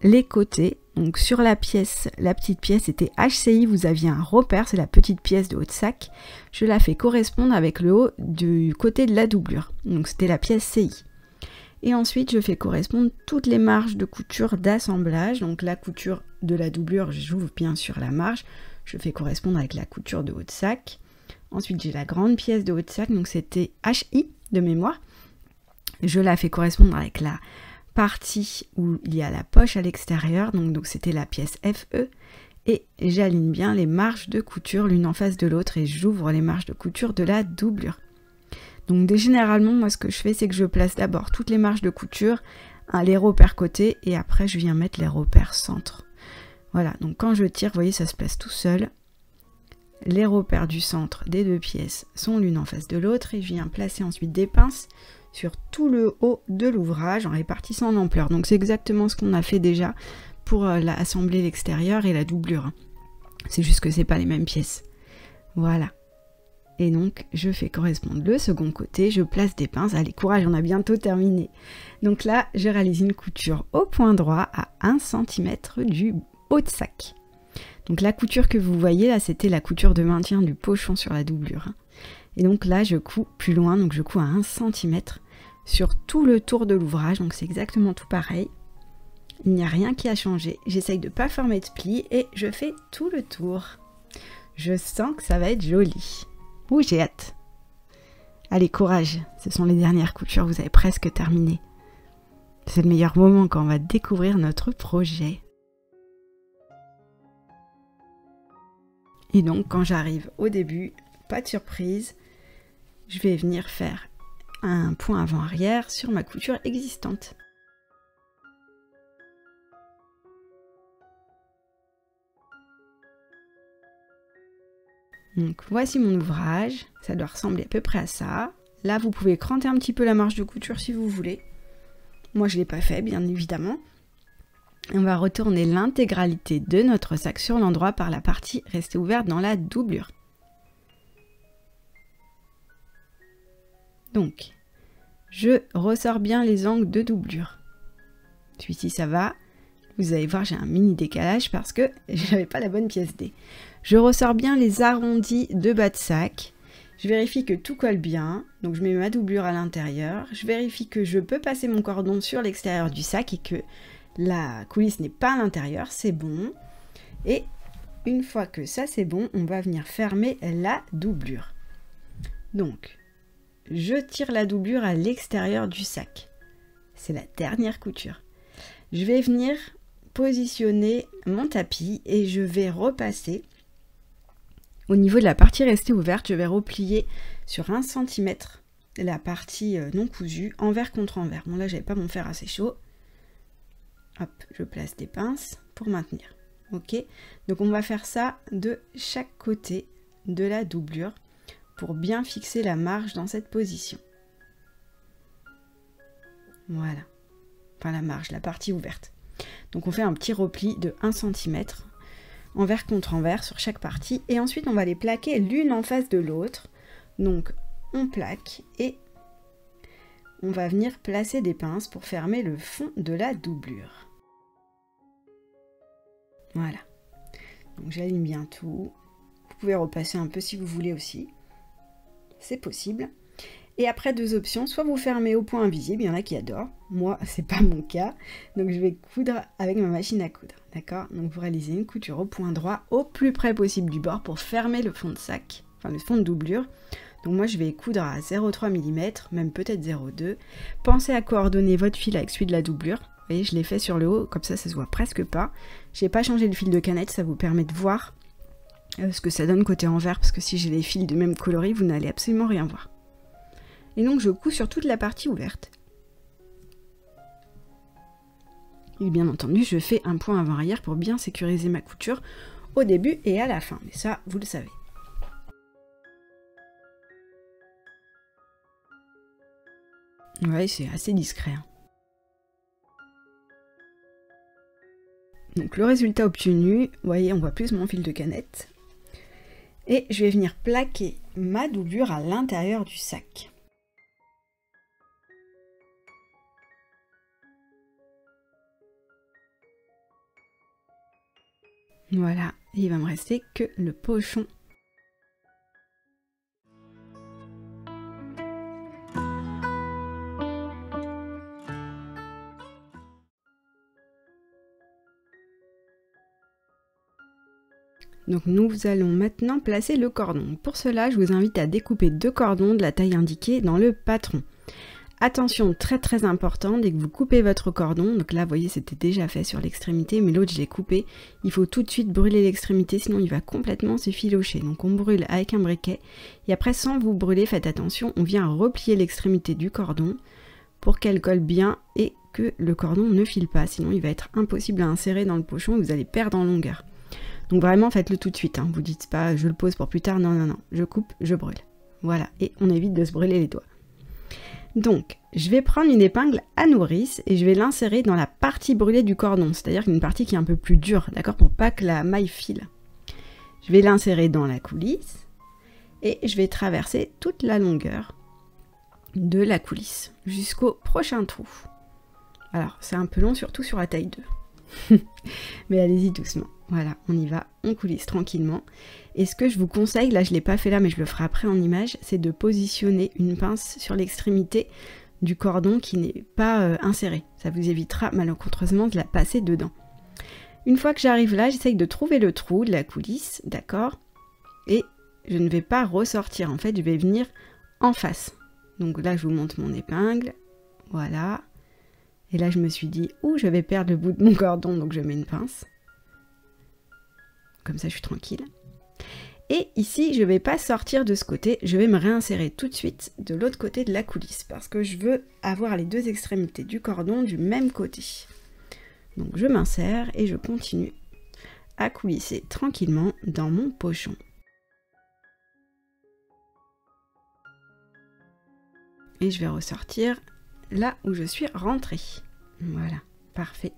les côtés. Donc sur la pièce, la petite pièce était HCI, vous aviez un repère, c'est la petite pièce de haut de sac. Je la fais correspondre avec le haut du côté de la doublure. Donc c'était la pièce CI. Et ensuite je fais correspondre toutes les marges de couture d'assemblage. Donc la couture de la doublure, j'ouvre bien sûr la marge. Je fais correspondre avec la couture de haut de sac. Ensuite j'ai la grande pièce de haut de sac, donc c'était HI de mémoire. Je la fais correspondre avec la partie où il y a la poche à l'extérieur, donc c'était la pièce FE, et j'aligne bien les marges de couture l'une en face de l'autre et j'ouvre les marges de couture de la doublure. Donc généralement moi ce que je fais c'est que je place d'abord toutes les marges de couture, les repères côté et après je viens mettre les repères centre. Voilà, donc quand je tire, vous voyez ça se place tout seul. Les repères du centre des deux pièces sont l'une en face de l'autre et je viens placer ensuite des pinces sur tout le haut de l'ouvrage en répartissant l'ampleur. Donc c'est exactement ce qu'on a fait déjà pour assembler l'extérieur et la doublure. C'est juste que c'est pas les mêmes pièces. Voilà. Et donc je fais correspondre le second côté, je place des pinces. Allez, courage, on a bientôt terminé. Donc là, je réalise une couture au point droit à 1 cm du haut de sac. Donc la couture que vous voyez là, c'était la couture de maintien du pochon sur la doublure. Et donc là, je couds plus loin, donc je couds à 1 cm sur tout le tour de l'ouvrage, donc c'est exactement tout pareil. Il n'y a rien qui a changé. J'essaye de ne pas former de plis et je fais tout le tour. Je sens que ça va être joli. Ouh, j'ai hâte. Allez, courage, ce sont les dernières coutures, vous avez presque terminé. C'est le meilleur moment quand on va découvrir notre projet. Et donc, quand j'arrive au début, pas de surprise, je vais venir faire un point avant-arrière sur ma couture existante. Donc voici mon ouvrage, ça doit ressembler à peu près à ça. Là vous pouvez cranter un petit peu la marge de couture si vous voulez. Moi je ne l'ai pas fait bien évidemment. Et on va retourner l'intégralité de notre sac sur l'endroit par la partie restée ouverte dans la doublure. Donc je ressors bien les angles de doublure. Celui-ci ça va. Vous allez voir j'ai un mini décalage parce que je n'avais pas la bonne pièce D. Je ressors bien les arrondis de bas de sac. Je vérifie que tout colle bien. Donc je mets ma doublure à l'intérieur. Je vérifie que je peux passer mon cordon sur l'extérieur du sac et que la coulisse n'est pas à l'intérieur. C'est bon. Et une fois que ça c'est bon, on va venir fermer la doublure. Donc je tire la doublure à l'extérieur du sac. C'est la dernière couture. Je vais venir positionner mon tapis et je vais repasser au niveau de la partie restée ouverte. Je vais replier sur 1 cm la partie non cousue, envers contre envers. Bon là j'avais pas mon fer assez chaud. Hop, je place des pinces pour maintenir. Ok, donc on va faire ça de chaque côté de la doublure pour bien fixer la marge dans cette position. Voilà, enfin la marge, la partie ouverte. Donc on fait un petit repli de 1 cm envers contre envers sur chaque partie et ensuite on va les plaquer l'une en face de l'autre. Donc on plaque et on va venir placer des pinces pour fermer le fond de la doublure. Voilà, donc j'aligne bien tout. Vous pouvez repasser un peu si vous voulez aussi, c'est possible. Et après deux options, soit vous fermez au point invisible, il y en a qui adorent, moi c'est pas mon cas, donc je vais coudre avec ma machine à coudre, d'accord? Donc vous réalisez une couture au point droit, au plus près possible du bord pour fermer le fond de sac, enfin le fond de doublure. Donc moi je vais coudre à 0,3 mm, même peut-être 0,2. Pensez à coordonner votre fil avec celui de la doublure, vous voyez je l'ai fait sur le haut, comme ça se voit presque pas. J'ai pas changé le fil de canette, ça vous permet de voir ce que ça donne côté envers, parce que si j'ai les fils de même coloris, vous n'allez absolument rien voir. Et donc je couds sur toute la partie ouverte. Et bien entendu, je fais un point avant-arrière pour bien sécuriser ma couture au début et à la fin. Mais ça, vous le savez. Ouais, c'est assez discret. Hein. Donc le résultat obtenu, vous voyez, on voit plus mon fil de canette. Et je vais venir plaquer ma doublure à l'intérieur du sac. Voilà, et il va me rester que le pochon. Donc nous allons maintenant placer le cordon. Pour cela, je vous invite à découper 2 cordons de la taille indiquée dans le patron. Attention, très important, dès que vous coupez votre cordon, donc là vous voyez c'était déjà fait sur l'extrémité, mais l'autre je l'ai coupé, il faut tout de suite brûler l'extrémité, sinon il va complètement se filocher. Donc on brûle avec un briquet, et après sans vous brûler, faites attention, on vient replier l'extrémité du cordon pour qu'elle colle bien et que le cordon ne file pas, sinon il va être impossible à insérer dans le pochon et vous allez perdre en longueur. Donc vraiment faites-le tout de suite, hein. Vous dites pas je le pose pour plus tard, non, je coupe, je brûle. Voilà, et on évite de se brûler les doigts. Donc, je vais prendre une épingle à nourrice et je vais l'insérer dans la partie brûlée du cordon, c'est-à-dire une partie qui est un peu plus dure, d'accord, pour pas que la maille file. Je vais l'insérer dans la coulisse et je vais traverser toute la longueur de la coulisse jusqu'au prochain trou. Alors, c'est un peu long, surtout sur la taille 2. Mais allez-y doucement. Voilà, on y va, on coulisse tranquillement. Et ce que je vous conseille, là je ne l'ai pas fait là mais je le ferai après en image, c'est de positionner une pince sur l'extrémité du cordon qui n'est pas inséré. Ça vous évitera malencontreusement de la passer dedans. Une fois que j'arrive là, j'essaye de trouver le trou de la coulisse, d'accord? Et je ne vais pas ressortir, en fait je vais venir en face. Donc là je vous montre mon épingle, voilà. Et là je me suis dit, ouh je vais perdre le bout de mon cordon, donc je mets une pince. Comme ça je suis tranquille. Et ici je ne vais pas sortir de ce côté, je vais me réinsérer tout de suite de l'autre côté de la coulisse parce que je veux avoir les 2 extrémités du cordon du même côté. Donc je m'insère et je continue à coulisser tranquillement dans mon pochon. Et je vais ressortir là où je suis rentrée. Voilà, parfait.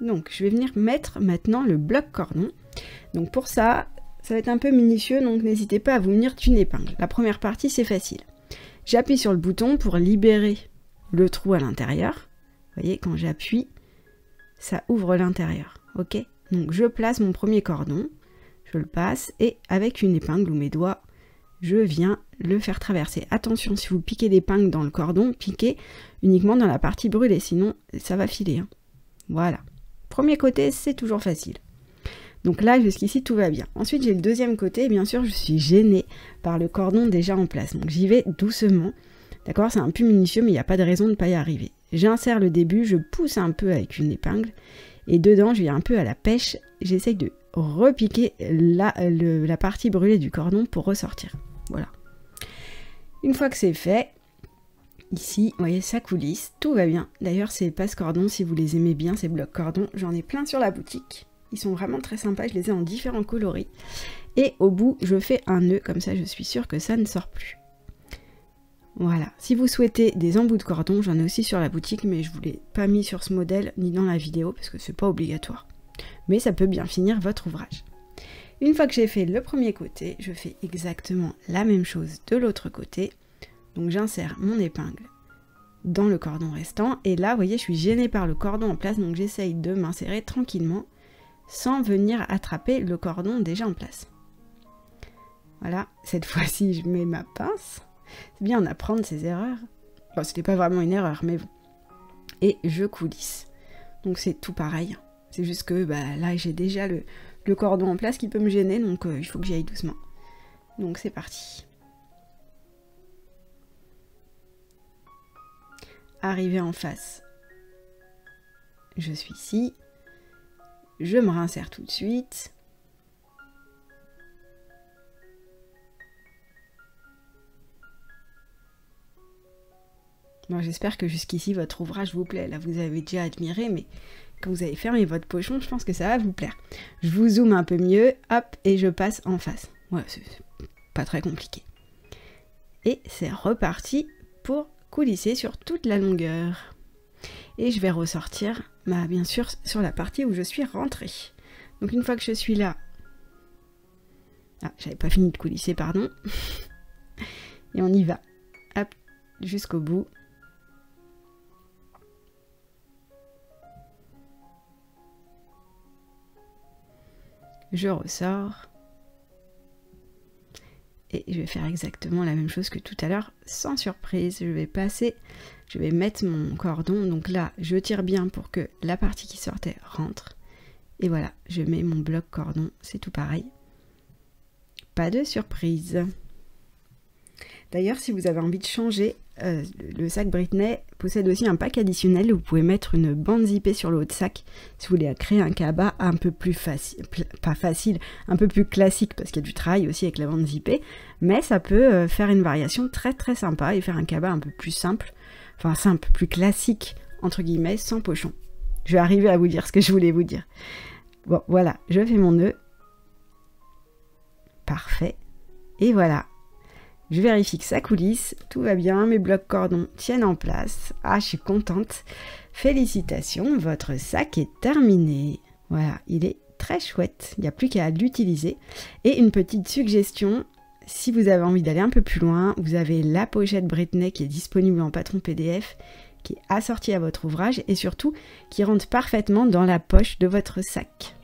Donc je vais venir mettre maintenant le bloc cordon. Donc pour ça, ça va être un peu minutieux, donc n'hésitez pas à vous munir d'une épingle. La première partie c'est facile. J'appuie sur le bouton pour libérer le trou à l'intérieur. Vous voyez, quand j'appuie, ça ouvre l'intérieur. Ok? Donc je place mon premier cordon, je le passe et avec une épingle ou mes doigts, je viens le faire traverser. Attention, si vous piquez l'épingle dans le cordon, piquez uniquement dans la partie brûlée, sinon ça va filer. Hein. Voilà. Premier côté, c'est toujours facile. Donc là, jusqu'ici, tout va bien. Ensuite, j'ai le deuxième côté. Et bien sûr, je suis gênée par le cordon déjà en place. Donc j'y vais doucement. D'accord, c'est un peu minutieux, mais il n'y a pas de raison de ne pas y arriver. J'insère le début, je pousse un peu avec une épingle. Et dedans, je vais un peu à la pêche. J'essaye de repiquer la partie brûlée du cordon pour ressortir. Voilà. Une fois que c'est fait, ici, vous voyez, ça coulisse, tout va bien. D'ailleurs, ces passe-cordons, si vous les aimez bien, ces blocs cordons, j'en ai plein sur la boutique. Ils sont vraiment très sympas, je les ai en différents coloris. Et au bout, je fais un nœud, comme ça je suis sûre que ça ne sort plus. Voilà. Si vous souhaitez des embouts de cordon, j'en ai aussi sur la boutique, mais je ne vous l'ai pas mis sur ce modèle, ni dans la vidéo, parce que c'est pas obligatoire. Mais ça peut bien finir votre ouvrage. Une fois que j'ai fait le premier côté, je fais exactement la même chose de l'autre côté. Donc j'insère mon épingle dans le cordon restant. Et là, vous voyez, je suis gênée par le cordon en place, donc j'essaye de m'insérer tranquillement sans venir attraper le cordon déjà en place. Voilà, cette fois-ci, je mets ma pince. C'est bien d'apprendre ses erreurs. Bon, c'était pas vraiment une erreur, mais bon. Et je coulisse. Donc c'est tout pareil. C'est juste que là, j'ai déjà le cordon en place qui peut me gêner, donc il faut que j'y aille doucement. Donc c'est parti. Arrivé en face, je suis ici. Je me réinsère tout de suite. Bon, j'espère que jusqu'ici votre ouvrage vous plaît. Là, vous avez déjà admiré, mais quand vous avez fermé votre pochon, je pense que ça va vous plaire. Je vous zoome un peu mieux, hop, et je passe en face. Ouais, c'est pas très compliqué. Et c'est reparti pour coulisser sur toute la longueur. Et je vais ressortir, bien sûr, sur la partie où je suis rentrée. Donc une fois que je suis là... Ah, j'avais pas fini de coulisser, pardon. Et on y va. Hop, jusqu'au bout. Je ressors. Et je vais faire exactement la même chose que tout à l'heure, sans surprise. Je vais mettre mon cordon. Donc là, je tire bien pour que la partie qui sortait rentre. Et voilà, je mets mon bloc cordon, c'est tout pareil. Pas de surprise. D'ailleurs, si vous avez envie de changer, le sac Britney possède aussi un pack additionnel où vous pouvez mettre une bande zippée sur le haut de sac si vous voulez créer un cabas un peu plus facile, un peu plus classique parce qu'il y a du travail aussi avec la bande zippée, mais ça peut faire une variation très très sympa et faire un cabas un peu plus simple, plus classique entre guillemets, sans pochon. Je vais arriver à vous dire ce que je voulais vous dire. Bon, voilà, je fais mon nœud. Parfait. Et voilà. Je vérifie que ça coulisse, tout va bien, mes blocs cordons tiennent en place. Ah, je suis contente. Félicitations, votre sac est terminé. Voilà, il est très chouette. Il n'y a plus qu'à l'utiliser. Et une petite suggestion, si vous avez envie d'aller un peu plus loin, vous avez la pochette Britney qui est disponible en patron PDF, qui est assortie à votre ouvrage et surtout qui rentre parfaitement dans la poche de votre sac.